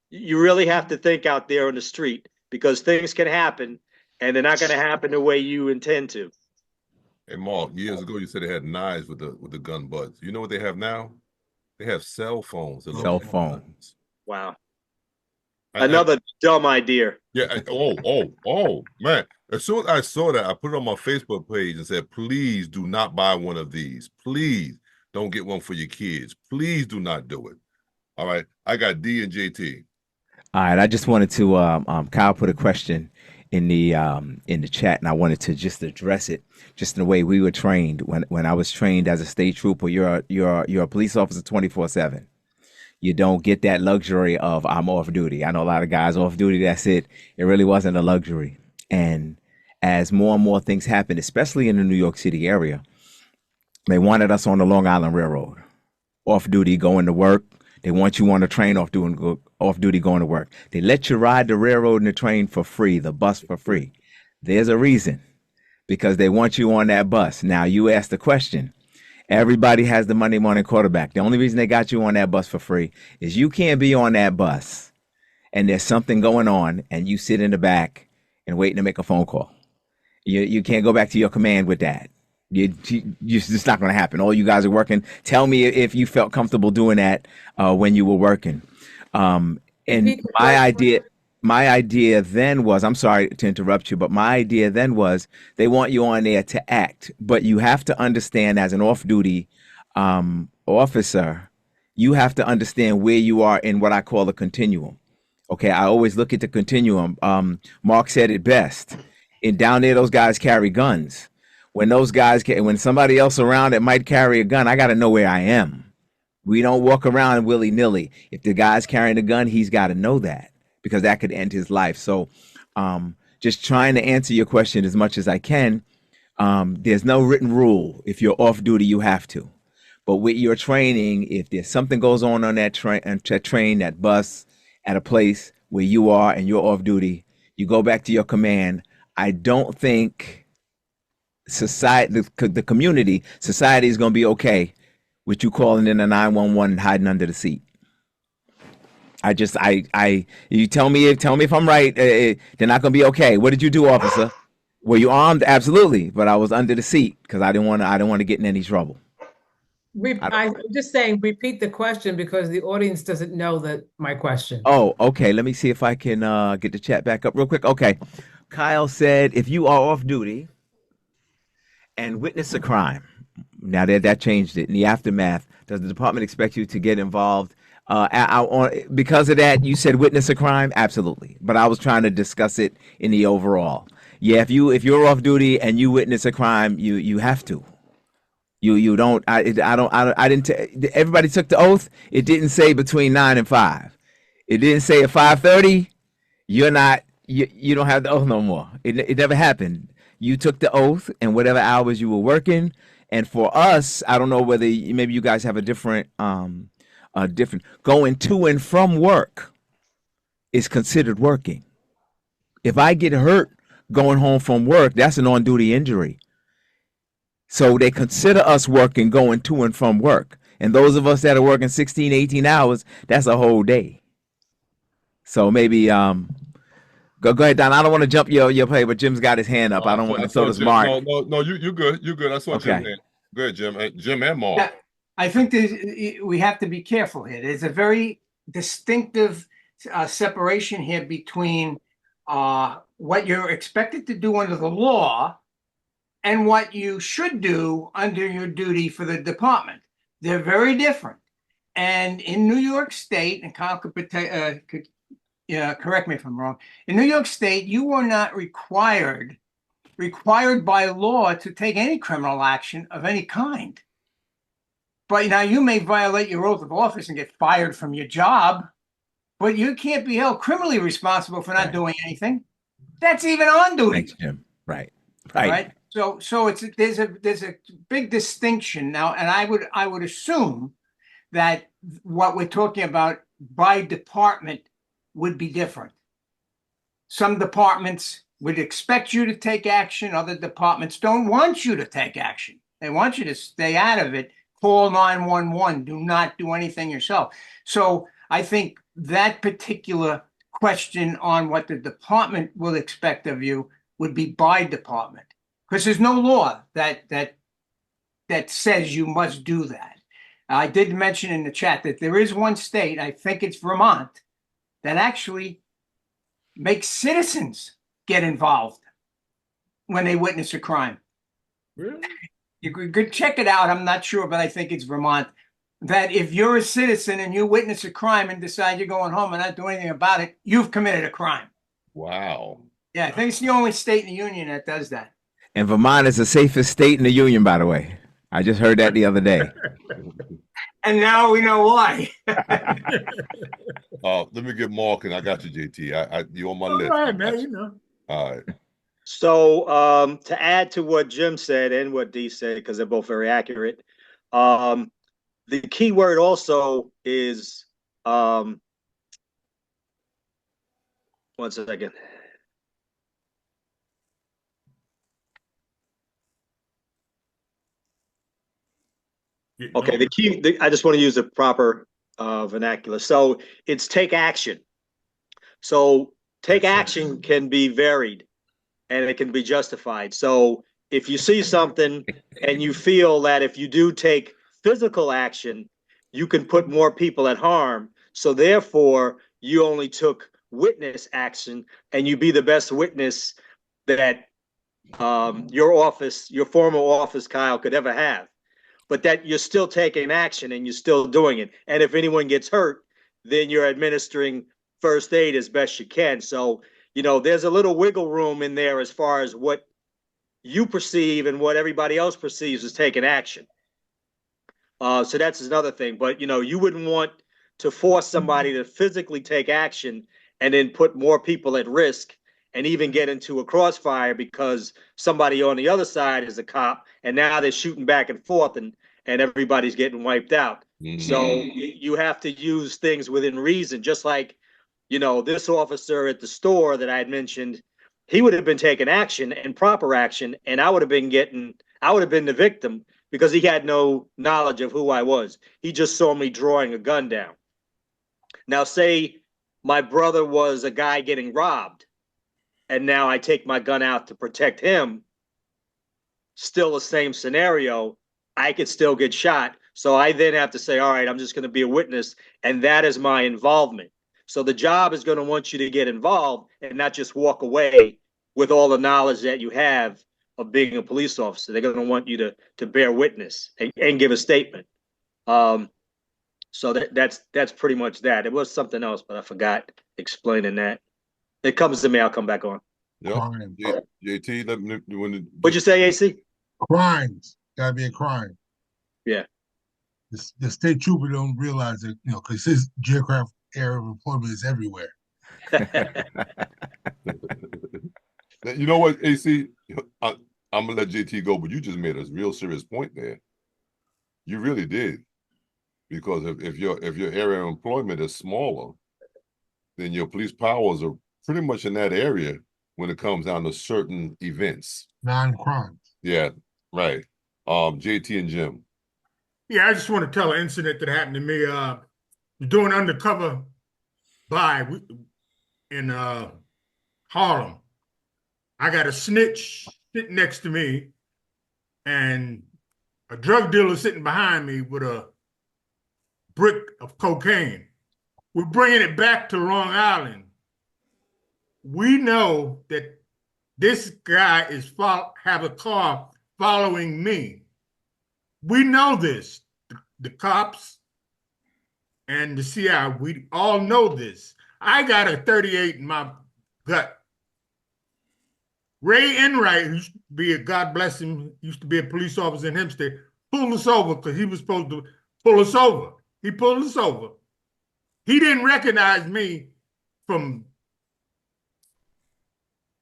Speaker 13: You really have to think out there on the street, because things can happen and they're not going to happen the way you intend to.
Speaker 1: Hey, Mark, years ago you said they had knives with the gun butts. You know what they have now? They have cell phones.
Speaker 6: Cell phone.
Speaker 13: Wow. Another dumb idea.
Speaker 1: Yeah. Oh, man. As soon as I saw that, I put it on my Facebook page and said, please do not buy one of these. Please don't get one for your kids. Please do not do it. All right. I got D and JT.
Speaker 6: All right, I just wanted to Kyle put a question in the chat, and I wanted to just address it just in the way we were trained. When I was trained as a state trooper, you're a police officer 24/7. You don't get that luxury of I'm off duty. I know a lot of guys off duty. That's it. It really wasn't a luxury. And as more and more things happen, especially in the New York City area, they wanted us on the Long Island Railroad, off duty, going to work. They want you on the train off duty going to work. They let you ride the railroad and the train for free, the bus for free. There's a reason, because they want you on that bus. Now, you asked the question. Everybody has the Monday morning quarterback. The only reason they got you on that bus for free is you can't be on that bus and there's something going on and you sit in the back and waiting to make a phone call. You can't go back to your command with that. It's just not going to happen. All you guys are working. Tell me if you felt comfortable doing that when you were working. And my idea then was, I'm sorry to interrupt you, but my idea then was they want you on there to act, but you have to understand, as an off-duty officer, you have to understand where you are in what I call the continuum. Okay, I always look at the continuum. Mark said it best. And down there, those guys carry guns. When somebody else around that might carry a gun, I got to know where I am. We don't walk around willy-nilly. If the guy's carrying a gun, he's got to know that, because that could end his life. So just trying to answer your question as much as I can. There's no written rule. If you're off duty, you have to. But with your training, if there's something goes on that train, that bus, at a place where you are and you're off duty, you go back to your command. I don't think society is going to be okay with you calling in a 911 and hiding under the seat. You tell me if I'm right. They're not going to be okay. What did you do, officer? Were you armed? Absolutely, but I was under the seat because I didn't want to get in any trouble.
Speaker 19: I'm just saying, repeat the question because the audience doesn't know my question.
Speaker 6: Oh, okay. Let me see if I can get the chat back up real quick. Okay. Kyle said, if you are off duty and witness a crime, now that changed it. In the aftermath, does the department expect you to get involved? Because of that, you said witness a crime? Absolutely. But I was trying to discuss it in the overall. Yeah, if you're off duty and you witness a crime, you have to. You don't. I didn't. Everybody took the oath. It didn't say between 9 and 5. It didn't say at 5:30. You're not. You don't have the oath no more. It never happened. You took the oath, and whatever hours you were working. And for us, I don't know whether maybe you guys have a different going to and from work is considered working. If I get hurt going home from work, that's an on-duty injury. So they consider us working going to and from work. And those of us that are working 16, 18 hours, that's a whole day. So maybe go ahead, Don. I don't want to jump your play, but Jim's got his hand up. I don't want to. So does Mark.
Speaker 1: No, you're good. You're good. I saw Jim. Go ahead, Jim. Jim and Mark.
Speaker 12: Yeah, I think we have to be careful here. There's a very distinctive separation here between what you're expected to do under the law and what you should do under your duty for the department. They're very different. And in New York State, and Kyle could correct me if I'm wrong, in New York State, you are not required by law to take any criminal action of any kind. But now you may violate your oath of office and get fired from your job, but you can't be held criminally responsible for not doing anything. That's even on duty.
Speaker 6: Thanks, Jim. Right.
Speaker 12: So there's a big distinction now, and I would assume that what we're talking about by department would be different. Some departments would expect you to take action. Other departments don't want you to take action. They want you to stay out of it. Call 911. Do not do anything yourself. So I think that particular question on what the department will expect of you would be by department, because there's no law that says you must do that. I did mention in the chat that there is one state, I think it's Vermont, that actually makes citizens get involved when they witness a crime.
Speaker 14: Really?
Speaker 12: You could check it out. I'm not sure, but I think it's Vermont. That if you're a citizen and you witness a crime and decide you're going home and not do anything about it, you've committed a crime.
Speaker 1: Wow.
Speaker 12: Yeah, I think it's the only state in the union that does that.
Speaker 6: And Vermont is the safest state in the union, by the way. I just heard that the other day.
Speaker 12: And now we know why.
Speaker 1: Let me get Mark, and I got you, JT. You on my list.
Speaker 14: All right, man. You know.
Speaker 1: All right.
Speaker 13: So to add to what Jim said and what Dee said, because they're both very accurate, the key word also is one second. Okay, I just want to use the proper vernacular. So it's take action. So take action can be varied and it can be justified. So if you see something and you feel that if you do take physical action, you can put more people at harm. So therefore, you only took witness action, and you be the best witness that your former office, Kyle, could ever have. But that you're still taking action and you're still doing it. And if anyone gets hurt, then you're administering first aid as best you can. So, there's a little wiggle room in there as far as what you perceive and what everybody else perceives as taking action. So that's another thing. But, you wouldn't want to force somebody to physically take action and then put more people at risk and even get into a crossfire because somebody on the other side is a cop and now they're shooting back and forth and everybody's getting wiped out. Mm-hmm. So you have to use things within reason, just like, this officer at the store that I had mentioned, he would have been taking action and proper action, and I would have been the victim because he had no knowledge of who I was. He just saw me drawing a gun down. Now, say my brother was a guy getting robbed, and now I take my gun out to protect him, still the same scenario, I could still get shot. So I then have to say, all right, I'm just going to be a witness, and that is my involvement. So the job is going to want you to get involved and not just walk away with all the knowledge that you have of being a police officer. They're going to want you to bear witness and give a statement. So that's pretty much that. It was something else, but I forgot explaining that. It comes to me, I'll come back on.
Speaker 1: Yep. JT,
Speaker 13: what'd you say, AC?
Speaker 16: Crimes. Gotta be a crime.
Speaker 13: Yeah.
Speaker 16: The state trooper don't realize that, because his geographic area of employment is everywhere.
Speaker 1: You know what, AC? I'm gonna let JT go, but you just made a real serious point there. You really did, because if your area of employment is smaller, then your police powers are pretty much in that area when it comes down to certain events,
Speaker 16: non-crimes.
Speaker 1: Yeah, right. JT and Jim.
Speaker 14: Yeah, I just want to tell an incident that happened to me. Doing undercover buy in Harlem. I got a snitch sitting next to me and a drug dealer sitting behind me with a brick of cocaine. We're bringing it back to Long Island. We know that this guy have a car following me. We know this. The cops and the CI, we all know this. I got a 38 in my gut. Ray Enright, who used to be God bless him, used to be a police officer in Hempstead, pulled us over because he was supposed to pull us over. He pulled us over. He didn't recognize me from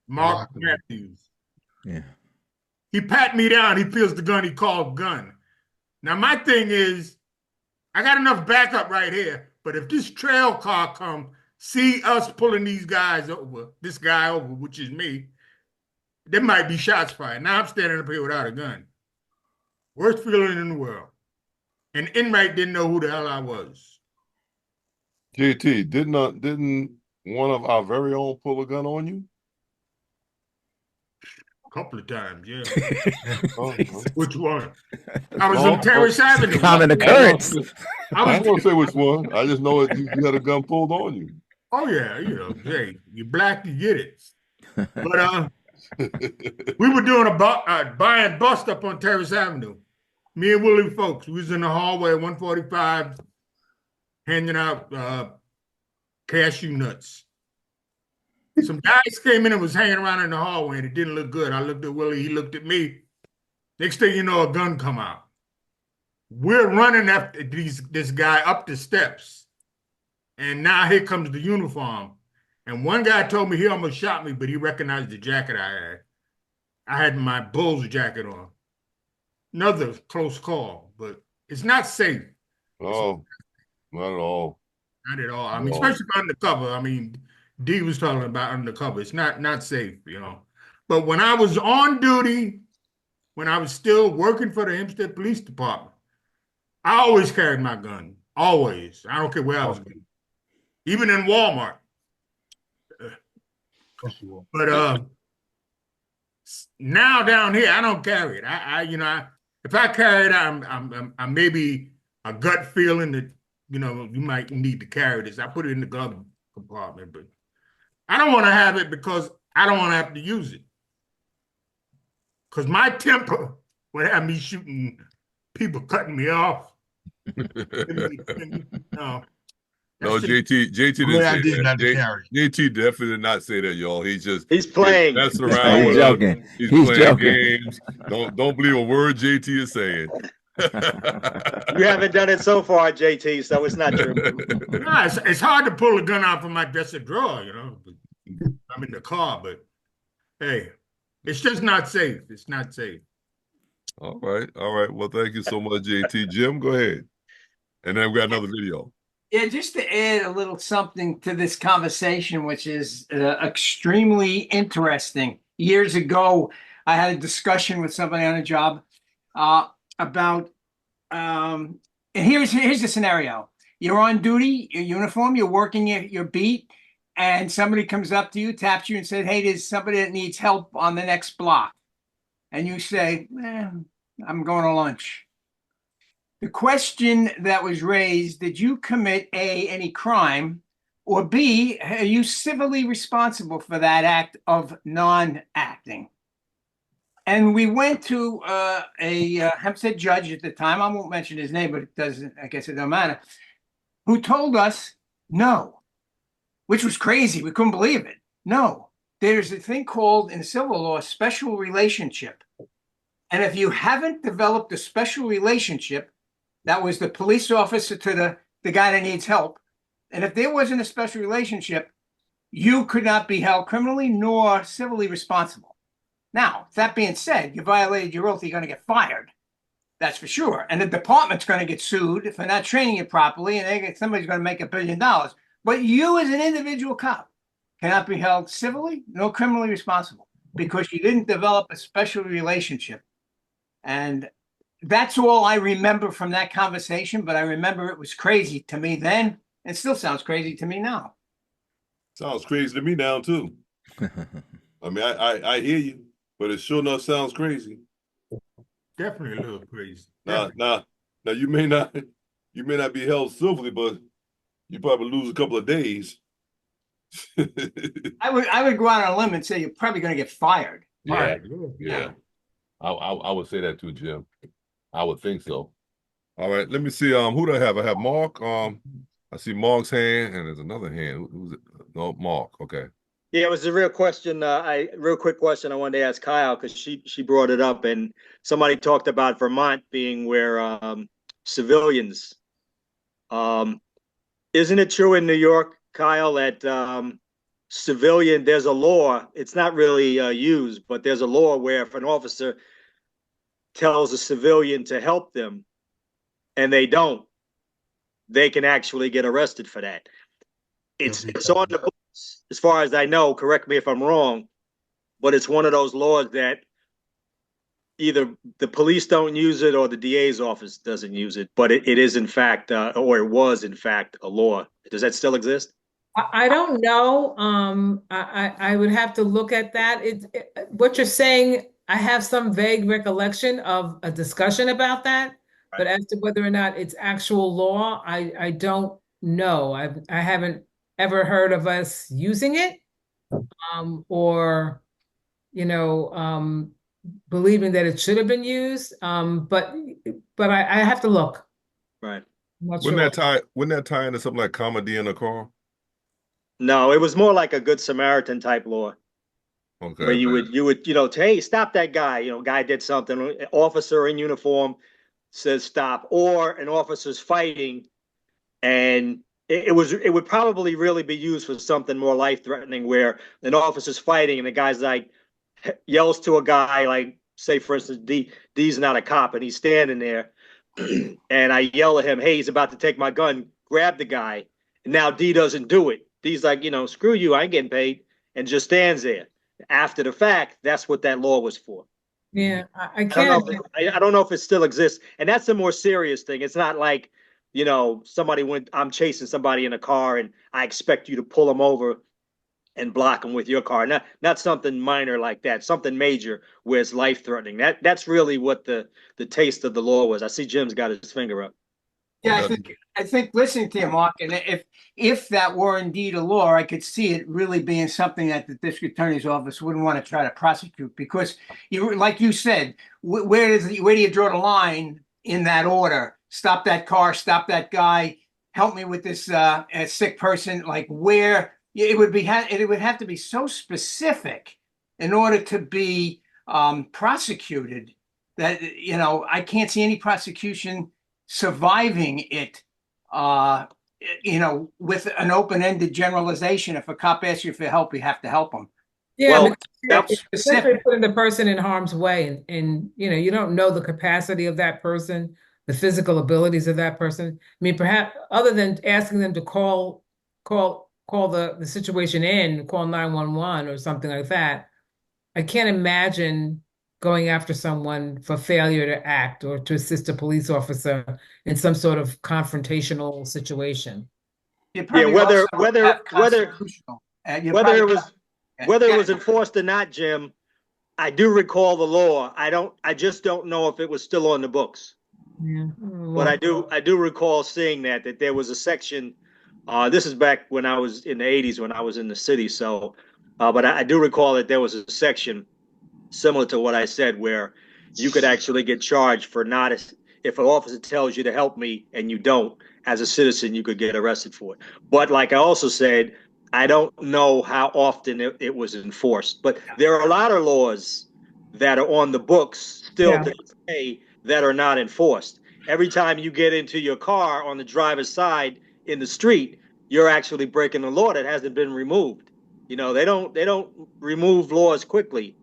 Speaker 14: Mark Matthews.
Speaker 6: Yeah.
Speaker 14: He pat me down. He feels the gun. He called gun. Now, my thing is, I got enough backup right here. But if this trail car come, see us pulling these guys over, this guy over, which is me, there might be shots fired. Now I'm standing up here without a gun. Worst feeling in the world. An inmate didn't know who the hell I was.
Speaker 1: JT, didn't one of our very own pull a gun on you?
Speaker 14: A couple of times, yeah.
Speaker 1: Oh,
Speaker 14: Which one? I was on Terrace Avenue.
Speaker 6: Common occurrence.
Speaker 1: I ain't gonna say which one. I just know you had a gun pulled on you.
Speaker 14: Oh yeah, hey, you black, you get it. But we were doing a buy and bust up on Terrace Avenue. Me and Willie folks, we was in the hallway at 145 handing out cashew nuts. Some guys came in and was hanging around in the hallway, and it didn't look good. I looked at Willie, he looked at me. Next thing you know, a gun come out. We're running after this guy up the steps. And now here comes the uniform. And one guy told me he almost shot me, but he recognized the jacket I had. I had my Bulls jacket on. Another close call, but it's not safe.
Speaker 1: Oh, not at all.
Speaker 14: Not at all. I mean, especially undercover. I mean, D was talking about undercover. It's not safe, you know. But when I was on duty, when I was still working for the Hempstead Police Department, I always carried my gun. Always. I don't care where I was going. Even in Walmart. But now down here, I don't carry it. If I carry it, I'm maybe a gut feeling that you might need to carry this. I put it in the glove compartment, but I don't want to have it because I don't want to have to use it. Because my temper would have me shooting people, cutting me off.
Speaker 1: No, JT didn't say that. JT definitely did not say that, y'all. He's
Speaker 13: playing.
Speaker 1: Messing around with us. He's playing
Speaker 6: joking.
Speaker 1: games. Don't believe a word JT is saying.
Speaker 13: You haven't done it so far, JT, so it's not true.
Speaker 14: No, it's hard to pull a gun out from my dresser drawer, I'm in the car, but hey, it's just not safe. It's not safe.
Speaker 1: All right. Well, thank you so much, JT. Jim, go ahead. And then we got another video.
Speaker 12: Yeah, just to add a little something to this conversation, which is extremely interesting. Years ago, I had a discussion with somebody on a job about, and here's the scenario. You're on duty, your uniform, you're working your beat, and somebody comes up to you, taps you and says, hey, there's somebody that needs help on the next block. And you say, I'm going to lunch. The question that was raised, did you commit A, any crime, or B, are you civilly responsible for that act of non-acting? And we went to a Hempstead judge at the time, I won't mention his name, but I guess it doesn't matter, who told us no, which was crazy. We couldn't believe it. No, there's a thing called in civil law, special relationship. And if you haven't developed a special relationship, that was the police officer to the guy that needs help. And if there wasn't a special relationship, you could not be held criminally nor civilly responsible. Now, that being said, you violated your oath, you're going to get fired. That's for sure. And the department's going to get sued for not training you properly, and somebody's going to make $1 billion. But you as an individual cop cannot be held civilly nor criminally responsible because you didn't develop a special relationship. And that's all I remember from that conversation, but I remember it was crazy to me then. It still sounds crazy to me now.
Speaker 1: Sounds crazy to me now, too. I mean, I hear you, but it sure enough sounds crazy.
Speaker 14: Definitely a little crazy.
Speaker 1: Now, you may not be held civilly, but you probably lose a couple of days.
Speaker 12: I would go out on a limb and say you're probably going to get fired.
Speaker 1: Yeah. I would say that too, Jim. I would think so. All right, let me see. Who do I have? I have Mark. I see Mark's hand, and there's another hand. Who's it? No, Mark. Okay.
Speaker 13: Yeah, it was a real question. Real quick question I wanted to ask Kyle because she brought it up, and somebody talked about Vermont being where civilians. Isn't it true in New York, Kyle, that civilian? There's a law. It's not really used, but there's a law where if an officer tells a civilian to help them and they don't, they can actually get arrested for that. It's on the books, as far as I know. Correct me if I'm wrong, but it's one of those laws that either the police don't use it or the DA's office doesn't use it. But it is in fact, or it was in fact, a law. Does that still exist?
Speaker 19: I don't know. I would have to look at that. What you're saying, I have some vague recollection of a discussion about that, but as to whether or not it's actual law, I don't know. I haven't ever heard of us using it, or believing that it should have been used. But I have to look.
Speaker 13: Right.
Speaker 19: I'm not
Speaker 1: Wouldn't
Speaker 19: sure.
Speaker 1: that tie into something like comedy in a car?
Speaker 13: No, it was more like a Good Samaritan type law. Where
Speaker 1: Okay.
Speaker 13: you would, hey, stop that guy. Guy did something. Officer in uniform says stop, or an officer's fighting, and it would probably really be used for something more life threatening, where an officer's fighting and the guy's like yells to a guy, like, say for instance, D's not a cop and he's standing there, and I yell at him, hey, he's about to take my gun, grab the guy, and now D doesn't do it. D's like, screw you, I ain't getting paid, and just stands there. After the fact, that's what that law was for.
Speaker 19: Yeah, I
Speaker 13: don't
Speaker 19: can't.
Speaker 13: know. I don't know if it still exists, and that's a more serious thing. It's not like, somebody went. I'm chasing somebody in a car, and I expect you to pull them over and block them with your car. Not something minor like that. Something major where it's life threatening. That's really what the taste of the law was. I see Jim's got his finger up.
Speaker 12: Yeah, I think listening to you, Mark, and if that were indeed a law, I could see it really being something that the district attorney's office wouldn't want to try to prosecute, because like you said, where do you draw the line in that order? Stop that car, stop that guy, help me with this sick person. Like, where it would have to be so specific in order to be prosecuted that I can't see any prosecution surviving it, with an open-ended generalization. If a cop asks you for help, you have to help them.
Speaker 19: Yeah,
Speaker 12: Well,
Speaker 19: because especially putting the person in harm's way, and you don't know the capacity of that person, the physical abilities of that person. I mean, perhaps other than asking them to call the situation in, call 911 or something like that, I can't imagine going after someone for failure to act or to assist a police officer in some sort of confrontational situation.
Speaker 13: Yeah, whether it was enforced or not, Jim, I do recall the law. I just don't know if it was still on the books.
Speaker 19: Yeah.
Speaker 13: But I do recall seeing that there was a section. This is back when I was in the 80s, when I was in the city. So, but I do recall that there was a section similar to what I said, where you could actually get charged for not, if an officer tells you to help me and you don't, as a citizen, you could get arrested for it. But like I also said, I don't know how often it was enforced. But there are a lot of laws that are on the books still today that are not enforced. Every time you get into your car on the driver's side in the street, you're actually breaking the law that hasn't been removed. They don't remove laws quickly.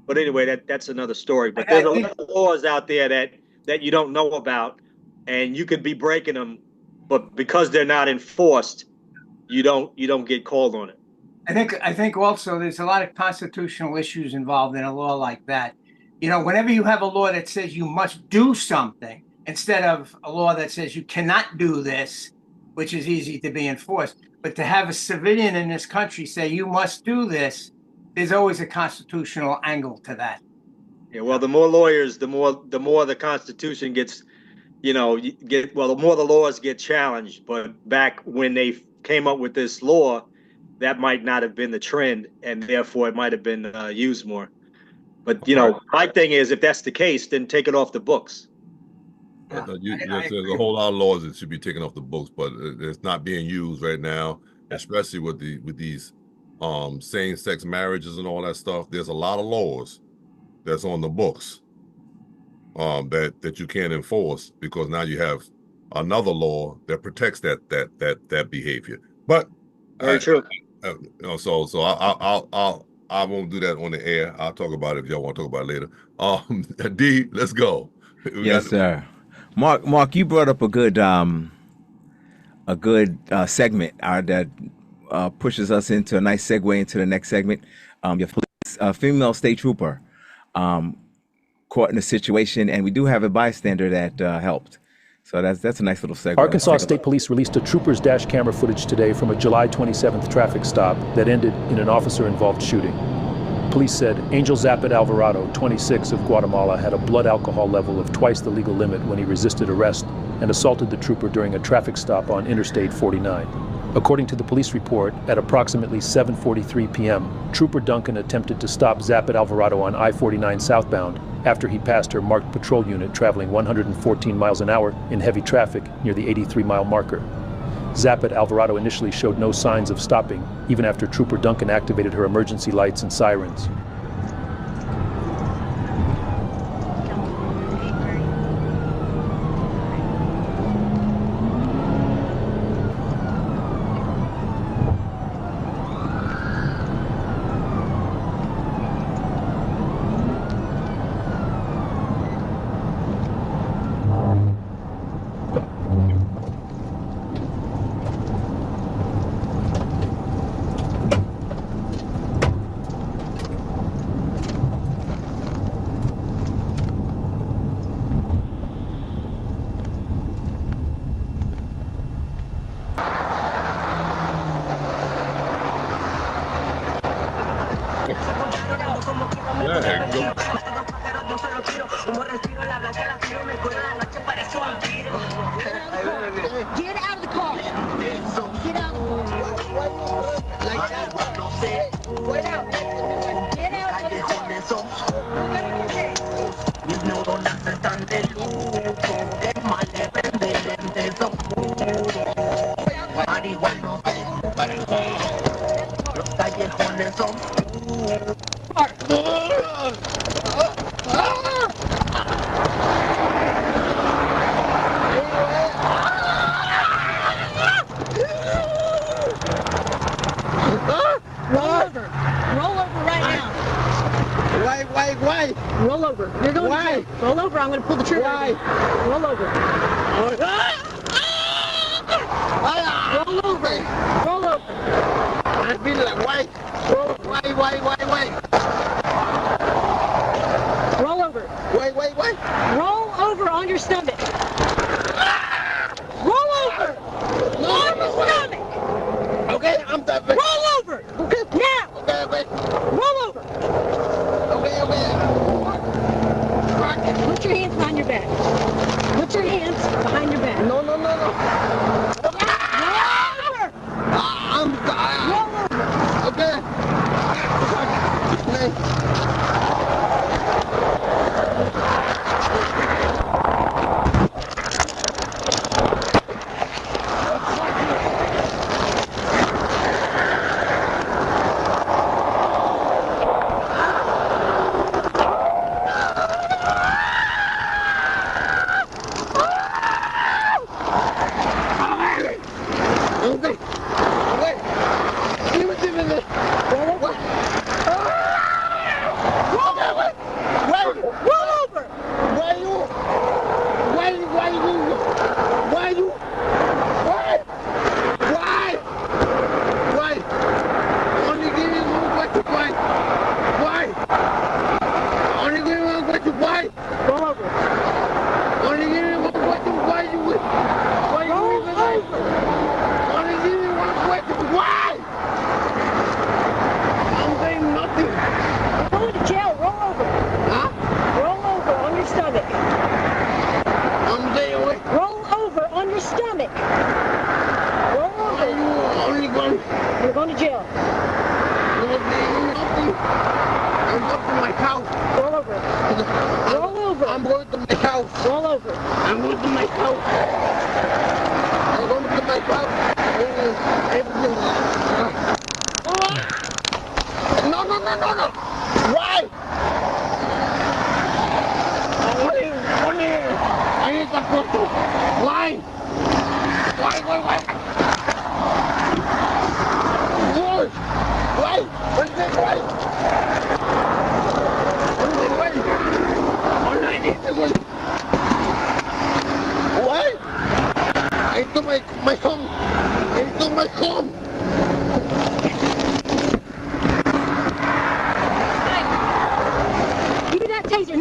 Speaker 13: But anyway, that's another story. But there's a lot of laws out there that you don't know about, and you could be breaking them, but because they're not enforced, you don't get called on it.
Speaker 12: I think also there's a lot of constitutional issues involved in a law like that. Whenever you have a law that says you must do something instead of a law that says you cannot do this, which is easy to be enforced, but to have a civilian in this country say you must do this, there's always a constitutional angle to that.
Speaker 13: Yeah, well, the more lawyers, the more the Constitution gets, the more the laws get challenged. But back when they came up with this law, that might not have been the trend, and therefore it might have been used more. But my thing is, if that's the case, then take it off the books.
Speaker 1: There's a whole lot of laws that should be taken off the books, but it's not being used right now, especially with these same-sex marriages and all that stuff. There's a lot of laws that's on the books that you can't enforce, because now you have another law that protects that behavior. But
Speaker 13: very true.
Speaker 1: So I'll I won't do that on the air. I'll talk about it if y'all want to talk about it later. D, let's go.
Speaker 6: Yes, sir. Mark, you brought up a good segment that pushes us into a nice segue into the next segment. Your police, female state trooper caught in a situation, and we do have a bystander that helped. So that's a nice little segue.
Speaker 20: Arkansas State Police released a trooper's dash camera footage today from a July 27th traffic stop that ended in an officer-involved shooting. Police said Angel Zapit Alvarado, 26, of Guatemala, had a blood alcohol level of twice the legal limit when he resisted arrest and assaulted the trooper during a traffic stop on Interstate 49. According to the police report, at approximately 7:43 p.m., Trooper Duncan attempted to stop Zapit Alvarado on I-49 southbound after he passed her marked patrol unit traveling 114 miles an hour in heavy traffic near the 83-mile marker. Zapit Alvarado initially showed no signs of stopping, even after Trooper Duncan activated her emergency lights and sirens.
Speaker 3: Get out of the car. Get out. Like that. Wait out. Get out of the car. No aceptan el lujo, es mal de marihuanos, los callejones son
Speaker 21: Roll over right now.
Speaker 3: Why?
Speaker 21: Roll over. You're going to jail. Roll over. I'm going to pull the trigger. Why? Roll over. Roll over. Roll over.
Speaker 3: I feel like why?
Speaker 21: Roll over.
Speaker 3: Why?
Speaker 21: Roll over on your stomach. Roll over. On the stomach.
Speaker 3: Okay, I'm done.
Speaker 21: Roll over.
Speaker 3: Okay.
Speaker 21: Now.
Speaker 3: Okay.
Speaker 21: Roll over. Put your hands behind your back. Put your hands behind your back.
Speaker 3: No.
Speaker 21: Roll over.
Speaker 3: I'm dying.
Speaker 21: Roll over.
Speaker 3: Okay.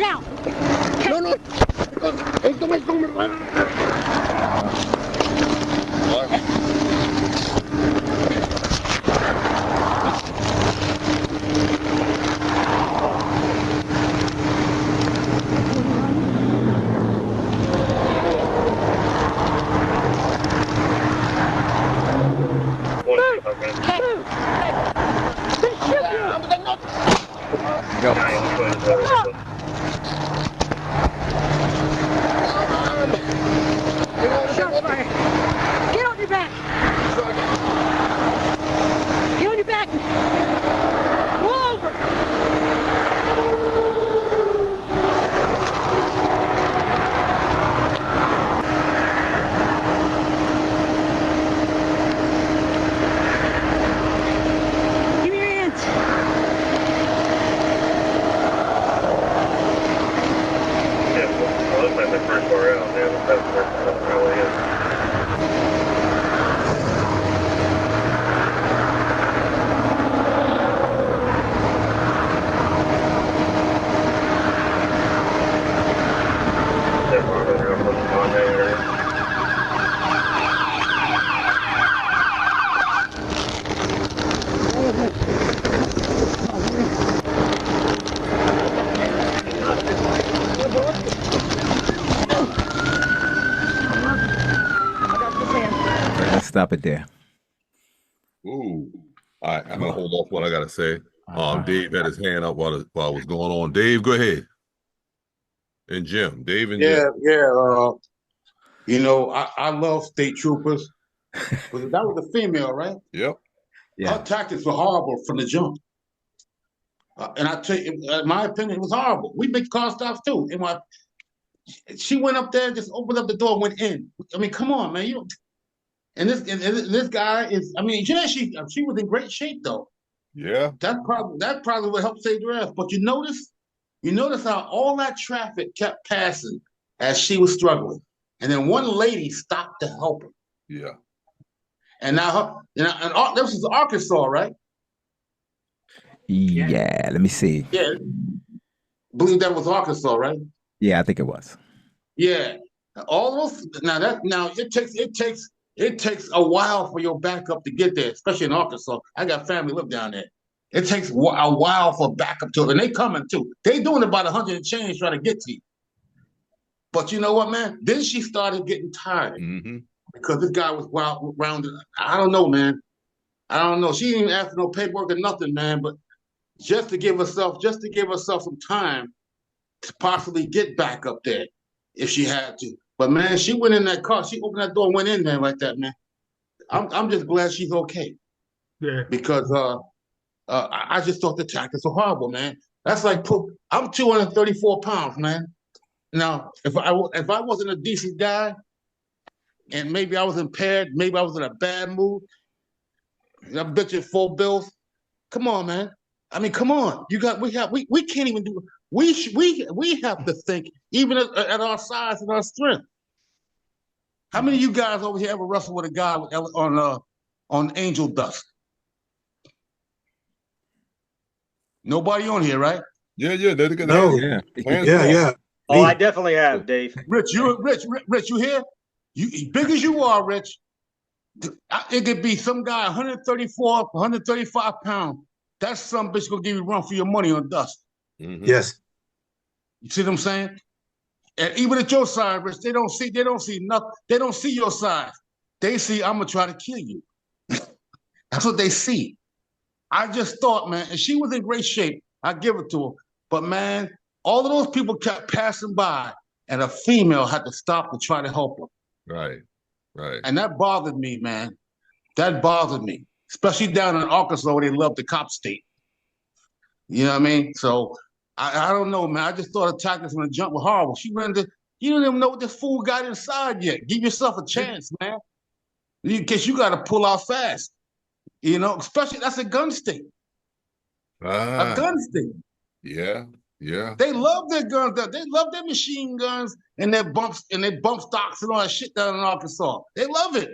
Speaker 21: Now.
Speaker 10: No, no. Esto me come.
Speaker 21: Shots fired. Get on your back. Get on your back. Roll over. Give me your hands.
Speaker 6: Let's stop it there.
Speaker 1: Ooh. All right, I'm gonna hold off what I gotta say. Dave had his hand up while it was going on. Dave, go ahead. And Jim. Dave and
Speaker 8: Yeah,
Speaker 1: Jim.
Speaker 8: yeah. You know, I love state troopers. But that was a female, right?
Speaker 1: Yep.
Speaker 8: Her tactics were horrible from the jump. And I tell you, in my opinion, it was horrible. We make car stops too. And she went up there, just opened up the door, and went in. I mean, come on, man. And this guy is. I mean, yeah, she was in great shape though.
Speaker 1: Yeah.
Speaker 8: That probably would help save her ass. But you notice how all that traffic kept passing as she was struggling, and then one lady stopped to help her.
Speaker 1: Yeah.
Speaker 8: And now this is Arkansas, right?
Speaker 6: Yeah, let me see.
Speaker 8: Yeah, believe that was Arkansas, right?
Speaker 6: Yeah, I think it was.
Speaker 8: Yeah, all those now it takes a while for your backup to get there, especially in Arkansas. I got family live down there. It takes a while for backup to, and they coming too. They doing about 100 and change trying to get to you. But you know what, man? Then she started getting tired because this guy was rounded. I don't know, man. I don't know. She didn't even ask for no paperwork or nothing, man. But just to give herself some time to possibly get back up there if she had to. But man, she went in that car. She opened that door and went in there like that, man. I'm just glad she's okay.
Speaker 14: Yeah.
Speaker 8: Because I just thought the tactics were horrible, man. That's like I'm 234 pounds, man. Now, if I wasn't a decent guy, and maybe I was impaired, maybe I was in a bad mood, I bet you 4 bills. Come on, man. I mean, come on. We can't even do. We have to think even at our size and our strength. How many of you guys over here ever wrestled with a guy on angel dust? Nobody on here, right?
Speaker 1: Yeah. They got
Speaker 8: No.
Speaker 1: yeah.
Speaker 13: Oh, I definitely have, Dave.
Speaker 8: Rich, you here? You big as you are, Rich. It could be some guy 134, 135 pounds. That some bitch gonna give you a run for your money on dust.
Speaker 15: Yes.
Speaker 8: You see what I'm saying? And even at your size, Rich, they don't see nothing. They don't see your size. They see I'm gonna try to kill you. That's what they see. I just thought, man, and she was in great shape. I give it to her. But man, all of those people kept passing by, and a female had to stop to try to help her.
Speaker 1: Right.
Speaker 8: And that bothered me, man. That bothered me, especially down in Arkansas where they love the cop state. You know what I mean? So I don't know, man. I just thought the tactics from the jump were horrible. You don't even know what this fool got inside yet. Give yourself a chance, man. Because you got to pull out fast. You know, especially that's a gun state. A gun state.
Speaker 1: Yeah.
Speaker 8: They love their guns. They love their machine guns and their bump stocks and all that shit down in Arkansas. They love it.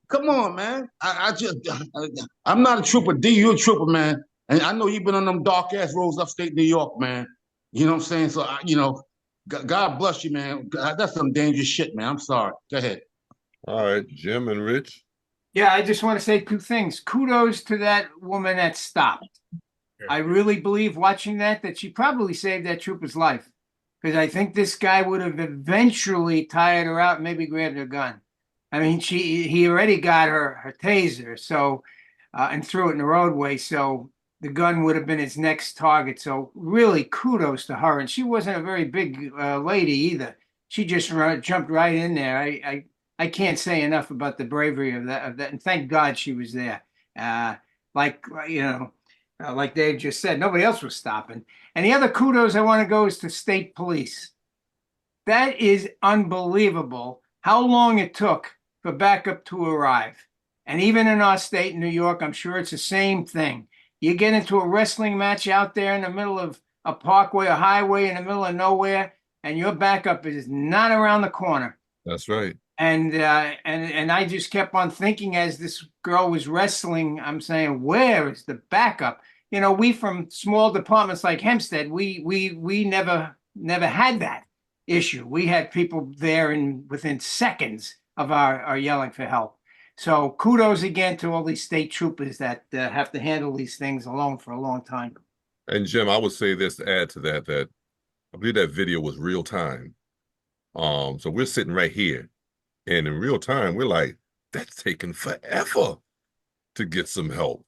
Speaker 8: Come on, man. I'm not a trooper. D, you a trooper, man. And I know you've been on them dark ass roads upstate New York, man. You know what I'm saying? So, God bless you, man. That's some dangerous shit, man. I'm sorry. Go ahead.
Speaker 1: All right, Jim and Rich.
Speaker 12: Yeah, I just want to say two things. Kudos to that woman that stopped. I really believe watching that she probably saved that trooper's life, because I think this guy would have eventually tired her out and maybe grabbed her gun. I mean, he already got her taser, so and threw it in the roadway, so the gun would have been his next target. So really, kudos to her. And she wasn't a very big lady either. She just jumped right in there. I can't say enough about the bravery of that. And thank God she was there. Like like Dave just said, nobody else was stopping. And the other kudos I want to go is to state police. That is unbelievable how long it took for backup to arrive. And even in our state, New York, I'm sure it's the same thing. You get into a wrestling match out there in the middle of a parkway, a highway in the middle of nowhere, and your backup is not around the corner.
Speaker 1: That's right.
Speaker 12: And I just kept on thinking as this girl was wrestling, I'm saying, where is the backup? You know, we from small departments like Hempstead, we never had that issue. We had people there within seconds of our yelling for help. So kudos again to all these state troopers that have to handle these things alone for a long time.
Speaker 1: And Jim, I would say this to add to that, that I believe that video was real time. So we're sitting right here, and in real time, we're like, that's taking forever to get some help.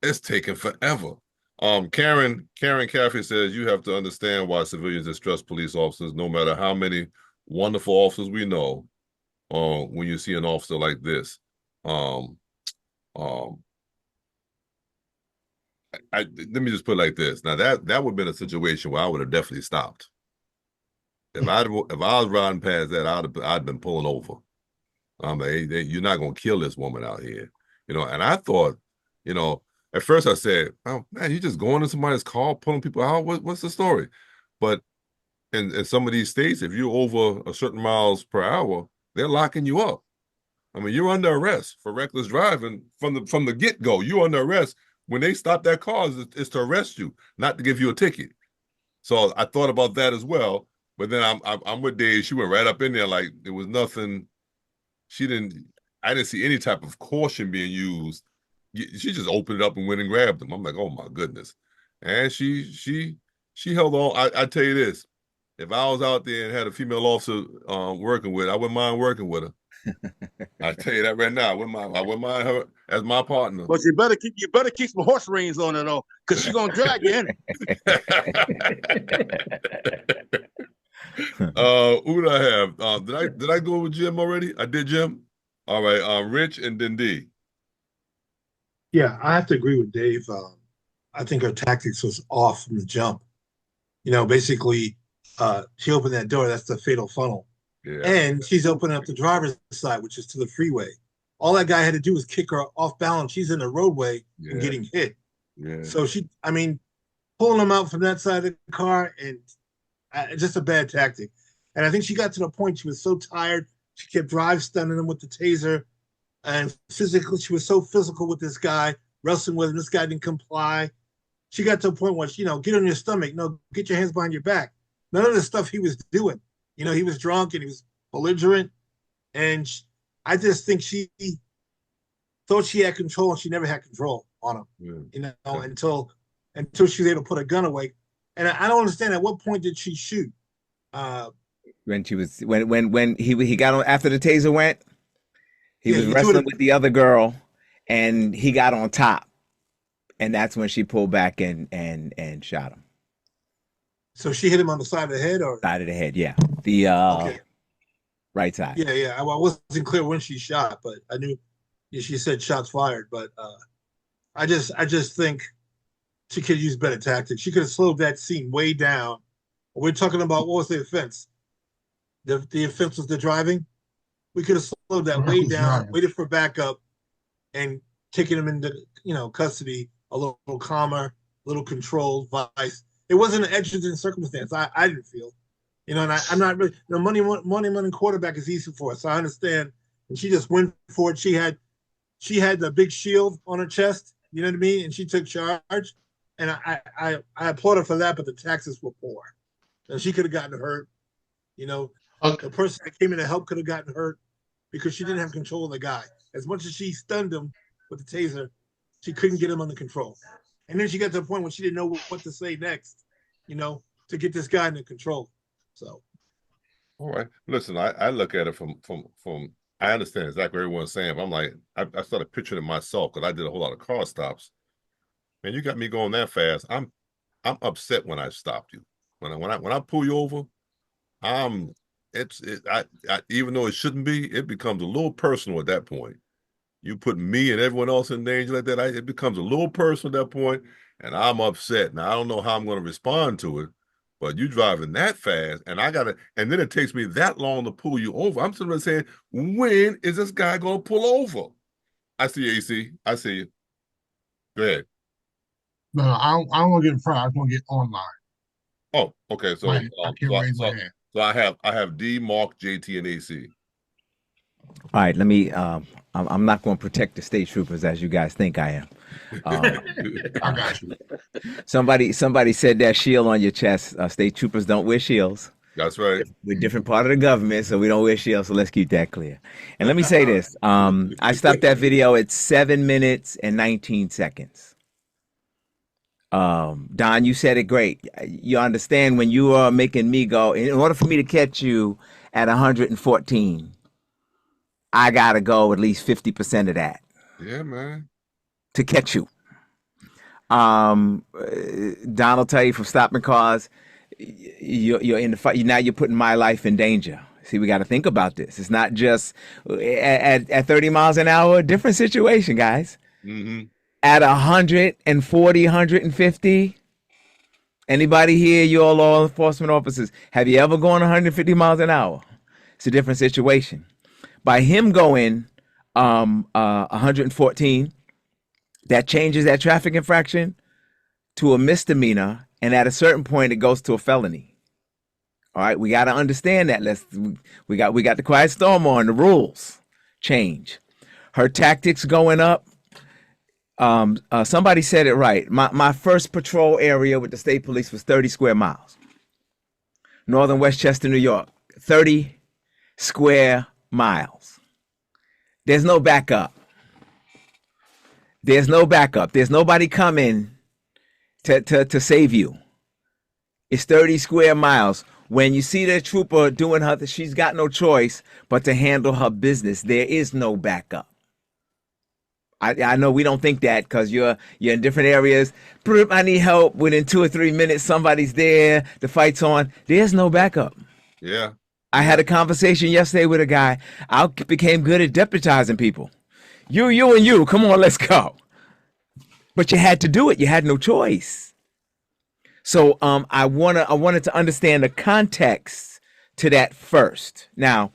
Speaker 1: It's taking forever. Karen Caffey says you have to understand why civilians distrust police officers, no matter how many wonderful officers we know. When you see an officer like this, let me just put it like this. Now that would have been a situation where I would have definitely stopped. If I was riding past that, I'd been pulling over. You're not gonna kill this woman out here, And I thought, at first I said, "Oh man, you just going in somebody's car, pulling people out. What's the story?" But in some of these states, if you're over a certain miles per hour, they're locking you up. I mean, you're under arrest for reckless driving from the get-go. You're under arrest. When they stop that car, it's to arrest you, not to give you a ticket. So I thought about that as well. But then I'm with Dave. She went right up in there like there was nothing. I didn't see any type of caution being used. She just opened it up and went and grabbed them. I'm like, oh my goodness. And she held on. I tell you this, if I was out there and had a female officer working with, I wouldn't mind working with her. I tell you that right now. I wouldn't mind her as my partner.
Speaker 8: But you better keep some horse reins on her though, because she's gonna drag you in.
Speaker 1: Who did I have? Did I go with Jim already? I did, Jim. All right. Rich and then D.
Speaker 15: Yeah, I have to agree with Dave. I think her tactics was off from the jump. Basically, she opened that door. That's the fatal funnel. Yeah. And she's opening up the driver's side, which is to the freeway. All that guy had to do was kick her off balance. She's in the roadway and getting hit. Yeah. So pulling them out from that side of the car, and just a bad tactic. And I think she got to the point she was so tired, she kept stunning him with the taser. And physically, she was so physical with this guy, wrestling with him. This guy didn't comply. She got to a point where, get on your stomach. No, get your hands behind your back. None of the stuff he was doing. He was drunk and he was belligerent. And I just think she thought she had control, and she never had control on him, until she was able to put a gun away. And I don't understand, at what point did she shoot?
Speaker 6: When he got on after the taser went, he was wrestling with the other girl, and he got on top, and that's when she pulled back and shot him.
Speaker 15: So she hit him on the side of the head, or
Speaker 6: side of the head? Yeah, the right side.
Speaker 15: Yeah. I wasn't clear when she shot, but I knew she said shots fired. But I just think she could use better tactics. She could have slowed that scene way down. We're talking about, what was the offense? The offense was the driving. We could have slowed that way down, waited for backup, and taken him into custody a little calmer, a little controlled. Vice. It wasn't an exigent circumstance. I didn't feel, and I'm not really. Money quarterback is easy for us. I understand, and she just went for it. She had the big shield on her chest. You know what I mean? And she took charge, and I applaud her for that. But the taxes were poor. And she could have gotten hurt. You know, the person that came in to help could have gotten hurt because she didn't have control of the guy. As much as she stunned him with the taser, she couldn't get him under control. And then she got to the point when she didn't know what to say next, you know, to get this guy under control. So,
Speaker 1: all right. Listen, I look at it from I understand exactly what everyone's saying, but I'm like, I started picturing it myself because I did a whole lot of car stops. Man, you got me going that fast. I'm upset when I stopped you. When I pull you over, even though it shouldn't be, it becomes a little personal at that point. You put me and everyone else in danger like that, it becomes a little personal at that point, and I'm upset. Now I don't know how I'm going to respond to it, but you driving that fast, and and then it takes me that long to pull you over. I'm sitting there saying, when is this guy going to pull over? I see you, AC. I see you. Go ahead.
Speaker 16: No, I don't want to get in front. I just want to get online.
Speaker 1: Oh, okay. So
Speaker 16: I can't raise my hand.
Speaker 1: So I have D, Mark, JT, and AC.
Speaker 6: All right, let me. I'm not going to protect the state troopers as you guys think I am.
Speaker 16: I got you.
Speaker 6: Somebody said that shield on your chest. State troopers don't wear shields.
Speaker 1: That's right.
Speaker 6: We're a different part of the government, so we don't wear shields. So let's keep that clear. And let me say this: I stopped that video at 7 minutes and 19 seconds. Don, you said it great. You understand when you are making me go, in order for me to catch you at 114, I gotta go at least 50% of that.
Speaker 1: Yeah, man.
Speaker 6: To catch you. Don will tell you from stopping cars, you're in the fight. Now you're putting my life in danger. See, we got to think about this. It's not just at 30 miles an hour, different situation, guys.
Speaker 1: Mm-hmm.
Speaker 6: At 140, 150, anybody here, you all law enforcement officers, have you ever gone 150 miles an hour? It's a different situation. By him going 114, that changes that traffic infraction to a misdemeanor, and at a certain point, it goes to a felony. All right, we got to understand that. We got the quiet storm on. The rules change. Her tactics going up. Somebody said it right. My first patrol area with the state police was 30 square miles. Northern Westchester, New York, 30 square miles. There's no backup. There's no backup. There's nobody coming to save you. It's 30 square miles. When you see the trooper doing her, she's got no choice but to handle her business. There is no backup. I know we don't think that because you're in different areas. I need help. Within 2 or 3 minutes, somebody's there. The fight's on. There's no backup.
Speaker 1: Yeah.
Speaker 6: I had a conversation yesterday with a guy. I became good at deputizing people. You and you. Come on, let's go. But you had to do it. You had no choice. So I wanted to understand the context to that first. Now,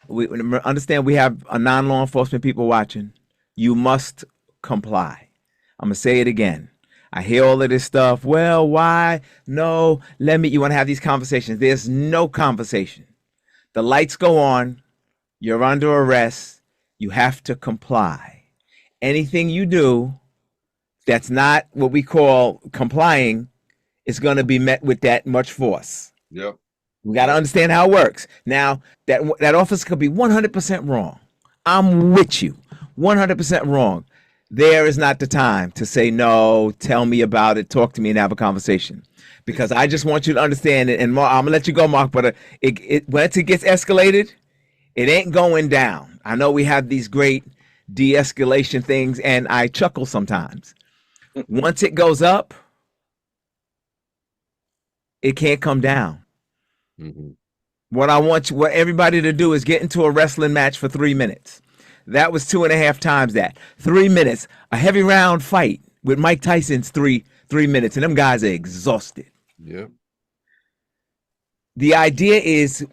Speaker 6: we understand we have a non-law enforcement people watching. You must comply. I'm going to say it again. I hear all of this stuff. Well, why? No, you want to have these conversations. There's no conversation. The lights go on. You're under arrest. You have to comply. Anything you do that's not what we call complying is going to be met with that much force.
Speaker 1: Yep.
Speaker 6: We got to understand how it works. Now, that officer could be 100% wrong. I'm with you. 100% wrong. There is not the time to say, no, tell me about it, talk to me and have a conversation. Because I just want you to understand it. And Mark, I'm going to let you go, Mark, but once it gets escalated, it ain't going down. I know we have these great de-escalation things, and I chuckle sometimes. Once it goes up, it can't come down.
Speaker 1: Mm-hmm.
Speaker 6: What I want everybody to do is get into a wrestling match for 3 minutes. That was 2.5 times that. 3 minutes. A heavy round fight with Mike Tyson's 3 minutes, and them guys are exhausted.
Speaker 1: Yep.
Speaker 6: The idea is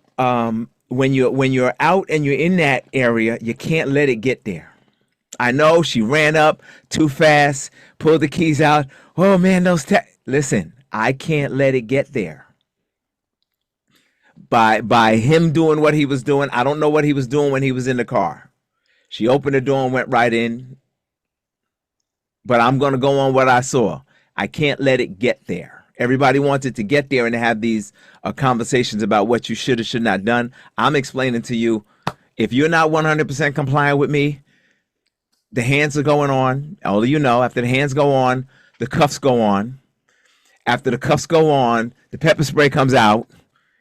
Speaker 6: when you're out and you're in that area, you can't let it get there. I know she ran up too fast, pulled the keys out. Oh man, listen, I can't let it get there. By him doing what he was doing, I don't know what he was doing when he was in the car. She opened the door and went right in. But I'm going to go on what I saw. I can't let it get there. Everybody wanted to get there and have these conversations about what you should or should not done. I'm explaining to you, if you're not 100% compliant with me, the hands are going on. All of you know, after the hands go on, the cuffs go on. After the cuffs go on, the pepper spray comes out.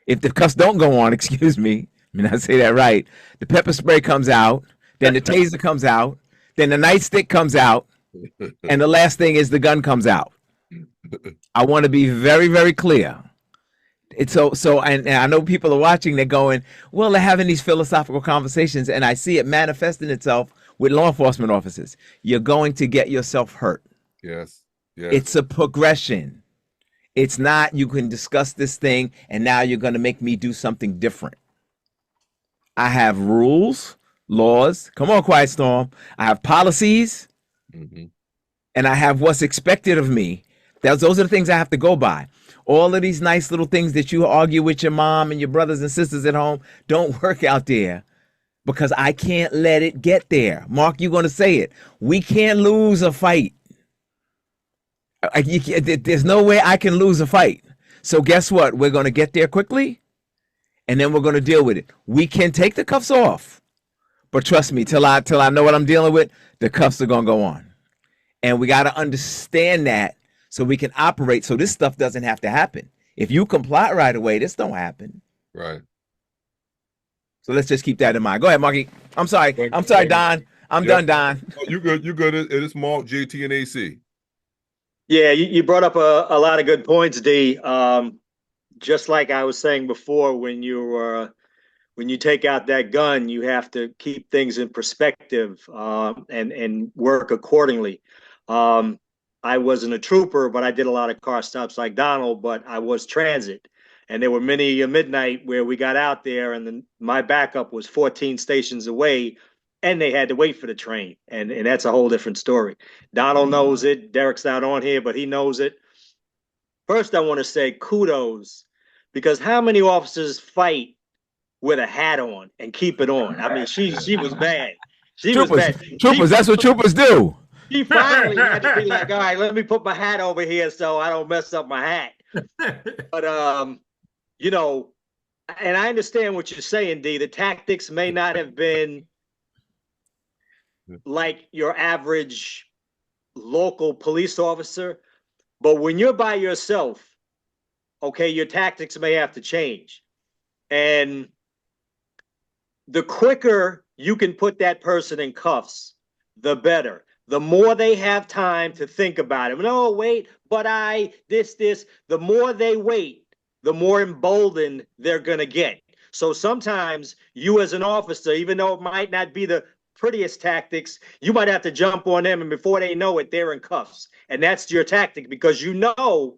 Speaker 6: If the cuffs don't go on, excuse me, I mean, I say that right. The pepper spray comes out, then the taser comes out, then the nightstick comes out, and the last thing is the gun comes out. I want to be very, very clear. It's and I know people are watching, they're going, well, they're having these philosophical conversations, and I see it manifesting itself with law enforcement officers. You're going to get yourself hurt.
Speaker 1: Yes. Yes.
Speaker 6: It's a progression. It's not, you can discuss this thing, and now you're going to make me do something different. I have rules, laws. Come on, Quiet Storm. I have policies, and I have what's expected of me. Those are the things I have to go by. All of these nice little things that you argue with your mom and your brothers and sisters at home don't work out there because I can't let it get there. Mark, you're going to say it. We can't lose a fight. There's no way I can lose a fight. So guess what? We're going to get there quickly, and then we're going to deal with it. We can take the cuffs off, but trust me, till I know what I'm dealing with, the cuffs are going to go on. And we got to understand that so we can operate so this stuff doesn't have to happen. If you comply right away, this don't happen.
Speaker 1: Right.
Speaker 6: So let's just keep that in mind. Go ahead, Marky. I'm sorry, Don. I'm done, Don.
Speaker 1: Oh, you good. You good. It is Mark, JT, and AC.
Speaker 13: Yeah, you brought up a lot of good points, D. Just like I was saying before, when you take out that gun, you have to keep things in perspective and work accordingly. I wasn't a trooper, but I did a lot of car stops like Donald, but I was transit. And there were many a midnight where we got out there and then my backup was 14 stations away and they had to wait for the train. And that's a whole different story. Donald knows it. Derek's not on here, but he knows it. First, I want to say kudos, because how many officers fight with a hat on and keep it on? I mean, she was bad. Was bad.
Speaker 6: Troopers, that's what troopers do.
Speaker 13: She finally had to be like, all right, let me put my hat over here so I don't mess up my hat. But, you know, and I understand what you're saying, D. The tactics may not have been like your average local police officer, but when you're by yourself, okay, your tactics may have to change. And the quicker you can put that person in cuffs, the better. The more they have time to think about it. No, wait, but this. The more they wait, the more emboldened they're going to get. So sometimes you as an officer, even though it might not be the prettiest tactics, you might have to jump on them, and before they know it, they're in cuffs. And that's your tactic, because she knows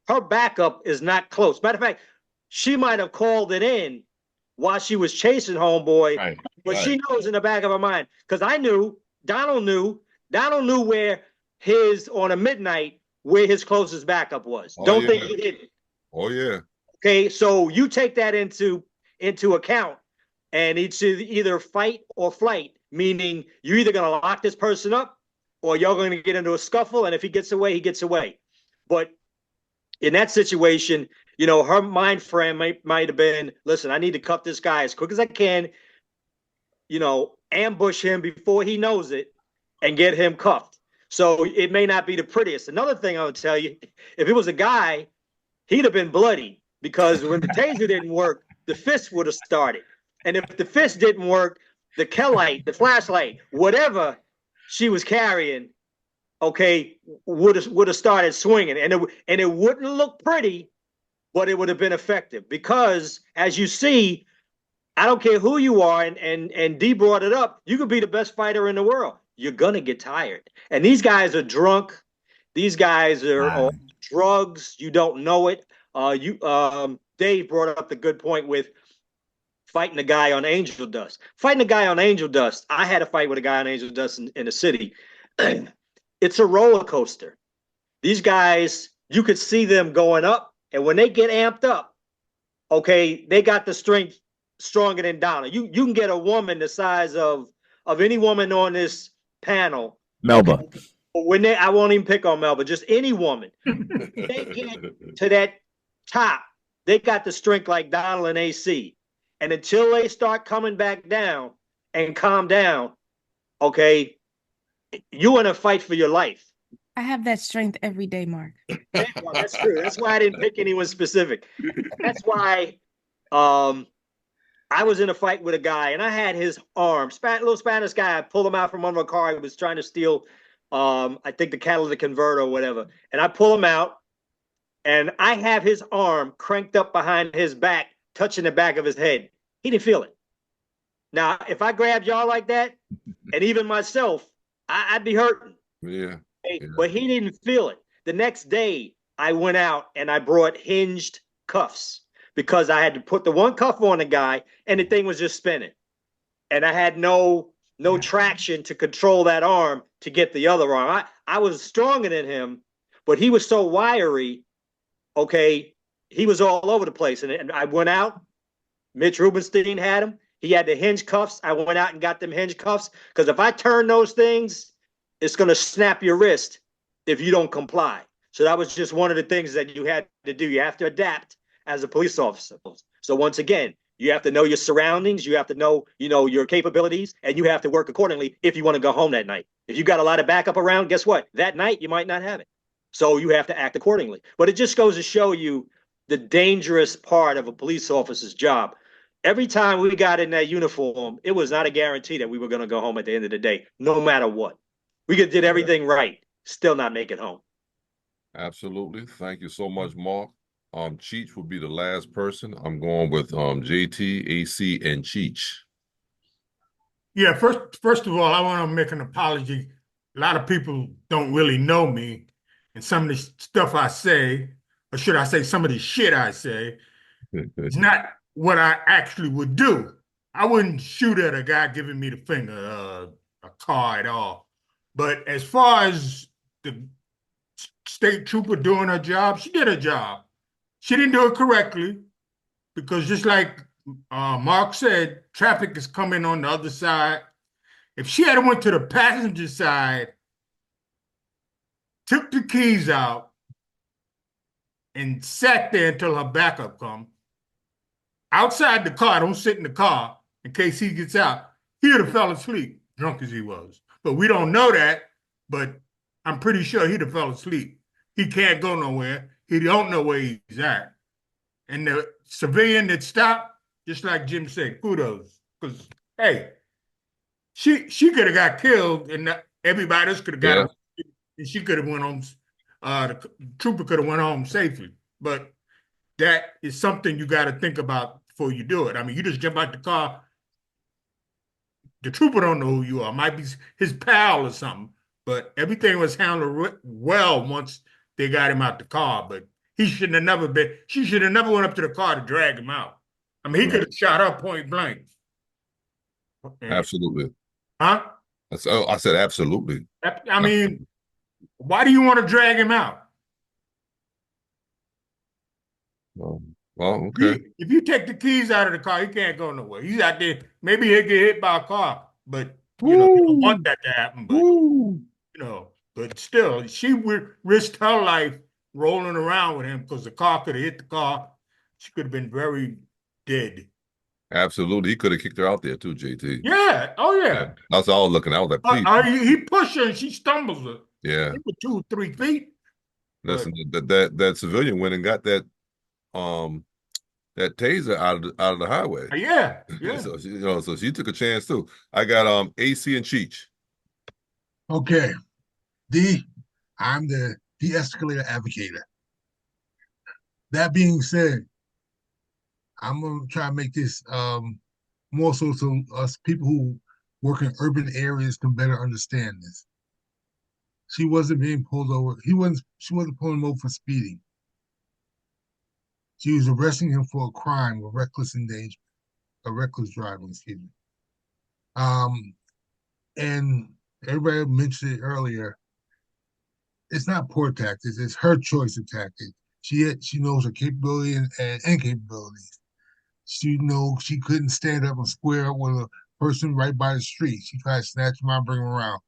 Speaker 13: her backup is not close. Matter of fact, she might have called it in while she was chasing homeboy, but she knows in the back of her mind, because Donald knew where on a midnight, where his closest backup was. Don't think he didn't.
Speaker 1: Oh, yeah.
Speaker 13: Okay, so you take that into account, and it's either fight or flight, meaning you're either going to lock this person up or you're going to get into a scuffle, and if he gets away, he gets away. But in that situation, you know, her mind frame might have been, listen, I need to cuff this guy as quick as I can, you know, ambush him before he knows it and get him cuffed. So it may not be the prettiest. Another thing I would tell you, if it was a guy, he'd have been bloody, because when the taser didn't work, the fist would have started. And if the fist didn't work, the Kellite, the flashlight, whatever she was carrying, okay, would have started swinging. And it wouldn't look pretty, but it would have been effective, because as you see, I don't care who you are, and Dee brought it up, you could be the best fighter in the world. You're going to get tired. And these guys are drunk. These guys are on drugs. You don't know it. Dave brought up the good point with fighting a guy on angel dust. Fighting a guy on angel dust. I had a fight with a guy on angel dust in the city. It's a roller coaster. These guys, you could see them going up, and when they get amped up, okay, they got the strength stronger than Donna. You can get a woman the size of any woman on this panel.
Speaker 6: Melba.
Speaker 13: Okay, when I won't even pick on Mel, but just any woman, they get to that top, they got the strength like Donald and AC. And until they start coming back down and calm down, okay, you in a fight for your life.
Speaker 5: I have that strength every day, Mark.
Speaker 13: Well, that's true. That's why I didn't pick anyone specific. That's why I was in a fight with a guy and I had his arm, little Spanish guy. I pulled him out from under a car. He was trying to steal, I think, the catalytic converter or whatever. And I pull him out and I have his arm cranked up behind his back, touching the back of his head. He didn't feel it. Now, if I grabbed y'all like that, and even myself, I'd be hurting.
Speaker 1: Yeah.
Speaker 13: But he didn't feel it. The next day, I went out and I brought hinged cuffs because I had to put the one cuff on the guy and the thing was just spinning. And I had no traction to control that arm to get the other arm. I was stronger than him, but he was so wiry, okay, he was all over the place. And I went out, Mitch Rubenstein had him. He had the hinge cuffs. I went out and got them hinge cuffs because if I turn those things, it's going to snap your wrist if you don't comply. So that was just one of the things that you had to do. You have to adapt as a police officer. So once again, you have to know your surroundings. You have to know, your capabilities, and you have to work accordingly if you want to go home that night. If you got a lot of backup around, guess what? That night you might not have it. So you have to act accordingly. But it just goes to show you the dangerous part of a police officer's job. Every time we got in that uniform, it was not a guarantee that we were going to go home at the end of the day, no matter what. We could did everything right, still not make it home.
Speaker 1: Absolutely. Thank you so much, Mark. Cheech will be the last person. I'm going with JT, AC, and Cheech.
Speaker 14: Yeah, first of all, I want to make an apology. A lot of people don't really know me, and some of the stuff I say, or should I say some of the shit I say, it's not what I actually would do. I wouldn't shoot at a guy giving me the finger, a car at all. But as far as the state trooper doing her job, she did her job. She didn't do it correctly because just like Mark said, traffic is coming on the other side. If she had went to the passenger side, took the keys out, and sat there until her backup come, outside the car, don't sit in the car in case he gets out, he would have fell asleep, drunk as he was. But we don't know that, but I'm pretty sure he'd have fell asleep. He can't go nowhere. He don't know where he's at. And the civilian that stopped, just like Jim said, kudos. Because, hey, she could have got killed and everybody else could have got him. And she could have went home. The trooper could have went home safely. But that is something you got to think about before you do it. I mean, you just jump out the car. The trooper don't know who you are. Might be his pal or something. But everything was handled well once they got him out the car. But she should have never went up to the car to drag him out. I mean, he could have shot her point blank.
Speaker 1: Absolutely.
Speaker 14: Huh?
Speaker 1: I said absolutely.
Speaker 14: I mean, why do you want to drag him out?
Speaker 1: Well, okay.
Speaker 14: If you take the keys out of the car, he can't go nowhere. He's out there. Maybe he'll get hit by a car, but you don't want that to happen. But but still, she risked her life rolling around with him because the car could have hit the car. She could have been very dead.
Speaker 1: Absolutely. He could have kicked her out there too, JT.
Speaker 14: Yeah. Oh, yeah.
Speaker 1: That's all I was looking. I was like, please.
Speaker 14: He pushed her and she stumbles her.
Speaker 1: Yeah.
Speaker 14: 2 or 3 feet.
Speaker 1: Listen, that civilian went and got that taser out of the highway.
Speaker 14: Yeah.
Speaker 1: So she took a chance too. I got AC and Cheech.
Speaker 16: Okay. I'm the de-escalator advocate. That being said, I'm gonna try to make this more so us people who work in urban areas can better understand this. She wasn't being pulled over. She wasn't pulling him over for speeding. She was arresting him for a crime of reckless endangerment, a reckless driving, excuse me. And everybody mentioned it earlier. It's not poor tactics. It's her choice of tactics. She knows her capability and incapabilities. She knows she couldn't stand up and square up with a person right by the street. She tried to snatch him out and bring him around.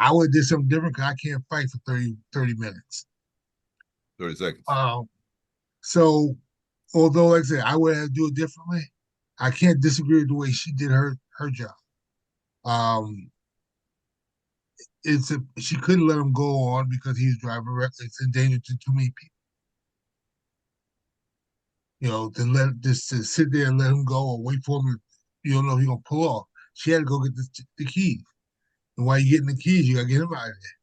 Speaker 16: I would have did something different because I can't fight for 30 minutes.
Speaker 1: 30 seconds.
Speaker 16: So although, like I said, I would have to do it differently, I can't disagree with the way she did her job. She couldn't let him go on because he's driving reckless. It's a danger to too many people. You know, to sit there and let him go or wait for him. You don't know if he's gonna pull off. She had to go get the keys. And while you're getting the keys, you gotta get him out of there.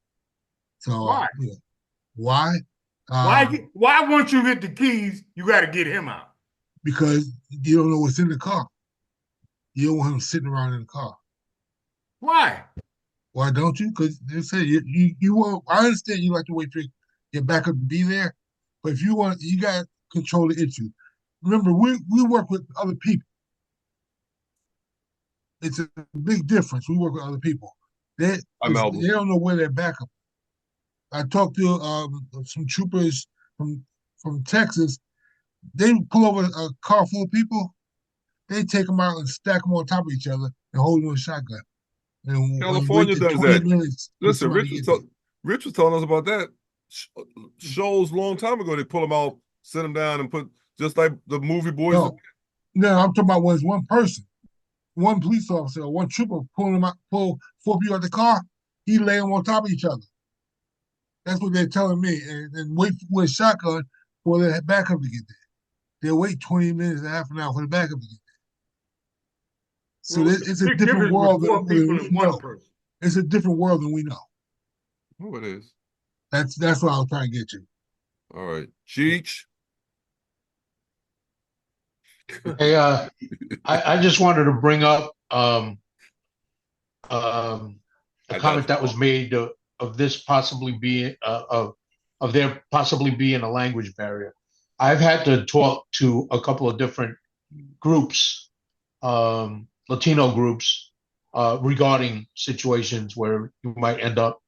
Speaker 16: So
Speaker 14: Why?
Speaker 16: Why?
Speaker 14: Why once you get the keys, you got to get him out?
Speaker 16: Because you don't know what's in the car. You don't want him sitting around in the car.
Speaker 14: Why?
Speaker 16: Why don't you? Because they say you want. I understand you like to wait for your backup to be there, but if you want, you got to control the issue. Remember, we work with other people. It's a big difference. We work with other people. They don't know where their backup. I talked to some troopers from Texas. They pull over a car full of people. They take them out and stack them on top of each other and hold them with a shotgun. And
Speaker 1: California
Speaker 16: wait
Speaker 1: does
Speaker 16: 20
Speaker 1: that.
Speaker 16: minutes.
Speaker 1: Listen, Rich was telling us about that shows a long time ago. They pull them out, sit them down, and put just like the movie boys.
Speaker 16: No, I'm talking about when it's one person, one police officer, or one trooper pulling them out, pull 4 people out the car. He lay them on top of each other. That's what they're telling me, and wait with a shotgun for the backup to get there. They'll wait 20 minutes, half an hour for the backup to get there. So it's a different world than we know. It's a different world than we know.
Speaker 1: Oh, it is.
Speaker 16: That's what I was trying to get you.
Speaker 1: All right, Cheech.
Speaker 4: Hey, I just wanted to bring up a comment that was made of this possibly being of there possibly being a language barrier. I've had to talk to a couple of different groups, Latino groups, regarding situations where you might end up,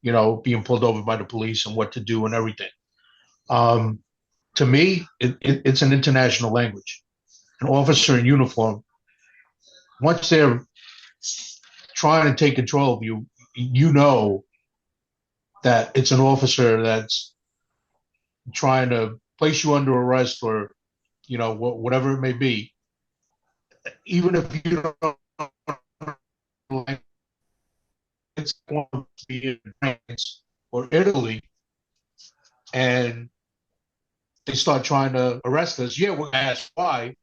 Speaker 4: being pulled over by the police and what to do and everything. To me, it's an international language. An officer in uniform, once they're trying to take control of you, you know that it's an officer that's trying to place you under arrest or, whatever it may be. Even if you don't, it's going to be in France or Italy, and they start trying to arrest us. Yeah, we're going to ask why,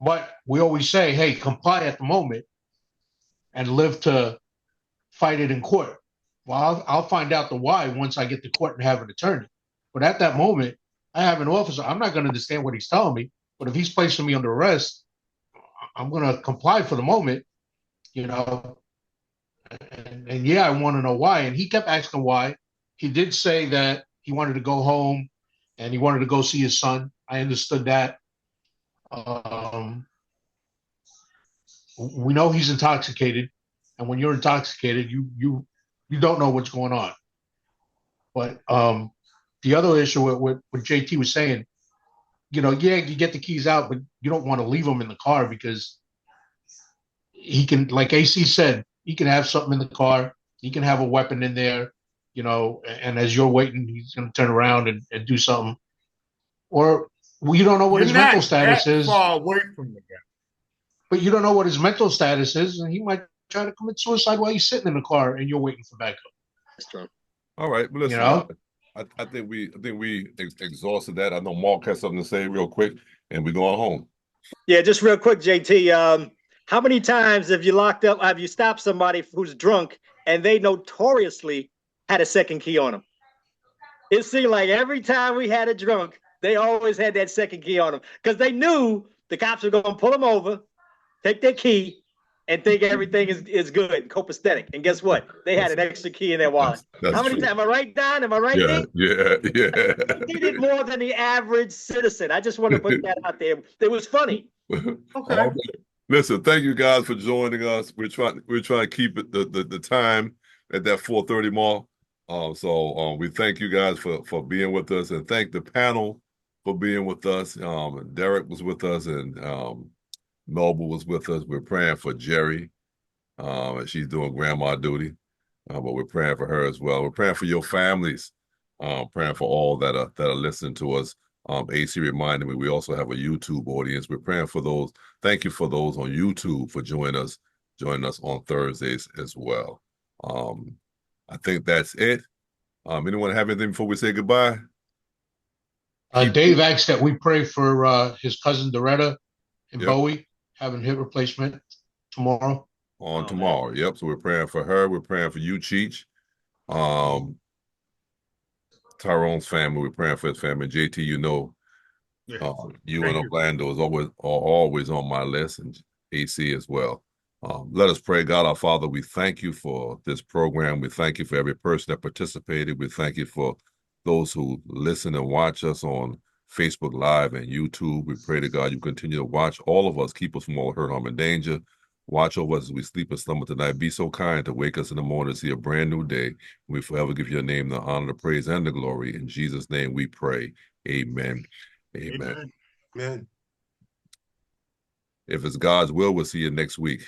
Speaker 4: but we always say, hey, comply at the moment and live to fight it in court. Well, I'll find out the why once I get to court and have an attorney. But at that moment, I have an officer. I'm not going to understand what he's telling me. But if he's placing me under arrest, I'm going to comply for the moment, And yeah, I want to know why. And he kept asking why. He did say that he wanted to go home and he wanted to go see his son. I understood that. We know he's intoxicated, and when you're intoxicated, you don't know what's going on. But the other issue with what JT was saying, yeah, you get the keys out, but you don't want to leave them in the car because he can, like AC said, he can have something in the car. He can have a weapon in there, and as you're waiting, he's going to turn around and do something. Or you don't know what his mental status is.
Speaker 14: Far away from the guy.
Speaker 4: But you don't know what his mental status is, and he might try to commit suicide while he's sitting in the car and you're waiting for backup.
Speaker 13: That's true.
Speaker 1: All right, but listen, I think we exhausted that. I know Mark has something to say real quick, and we're going home.
Speaker 13: Yeah, just real quick, JT. How many times have you stopped somebody who's drunk and they notoriously had a second key on them? It seemed like every time we had a drunk, they always had that second key on them because they knew the cops were going to pull them over, take their key, and think everything is good, copacetic. And guess what? They had an extra key in their wallet. How many times? Am I right, Don? Am I right, Nick?
Speaker 1: Yeah.
Speaker 13: They did it more than the average citizen. I just want to put that out there. It was funny.
Speaker 14: Okay.
Speaker 1: Listen, thank you guys for joining us. We're trying to keep it the time at that 4:30 mark. So we thank you guys for being with us, and thank the panel for being with us. Derek was with us, and Noble was with us. We're praying for Jerry, and she's doing grandma duty. but we're praying for her as well. We're praying for your families, praying for all that are listening to us. AC reminded me we also have a YouTube audience. We're praying for those. Thank you for those on YouTube for joining us on Thursdays as well. I think that's it. Anyone have anything before we say goodbye?
Speaker 4: Dave asks that we pray for his cousin Doretta in
Speaker 1: Yep.
Speaker 4: Bowie having hip replacement tomorrow.
Speaker 1: Tomorrow. Yep. So we're praying for her. We're praying for you, Cheech. Tyrone's family. We're praying for his family. JT, you know, you and Orlando are always on my list, and AC as well. Let us pray. God, our Father, we thank you for this program. We thank you for every person that participated. We thank you for those who listen and watch us on Facebook Live and YouTube. We pray to God you continue to watch all of us, keep us from all hurt, harm, and danger. Watch over us as we sleep and slumber tonight. Be so kind to wake us in the morning to see a brand new day. We forever give your name the honor, the praise, and the glory. In Jesus' name we pray. Amen. Amen.
Speaker 15: Amen.
Speaker 1: If it's God's will, we'll see you next week.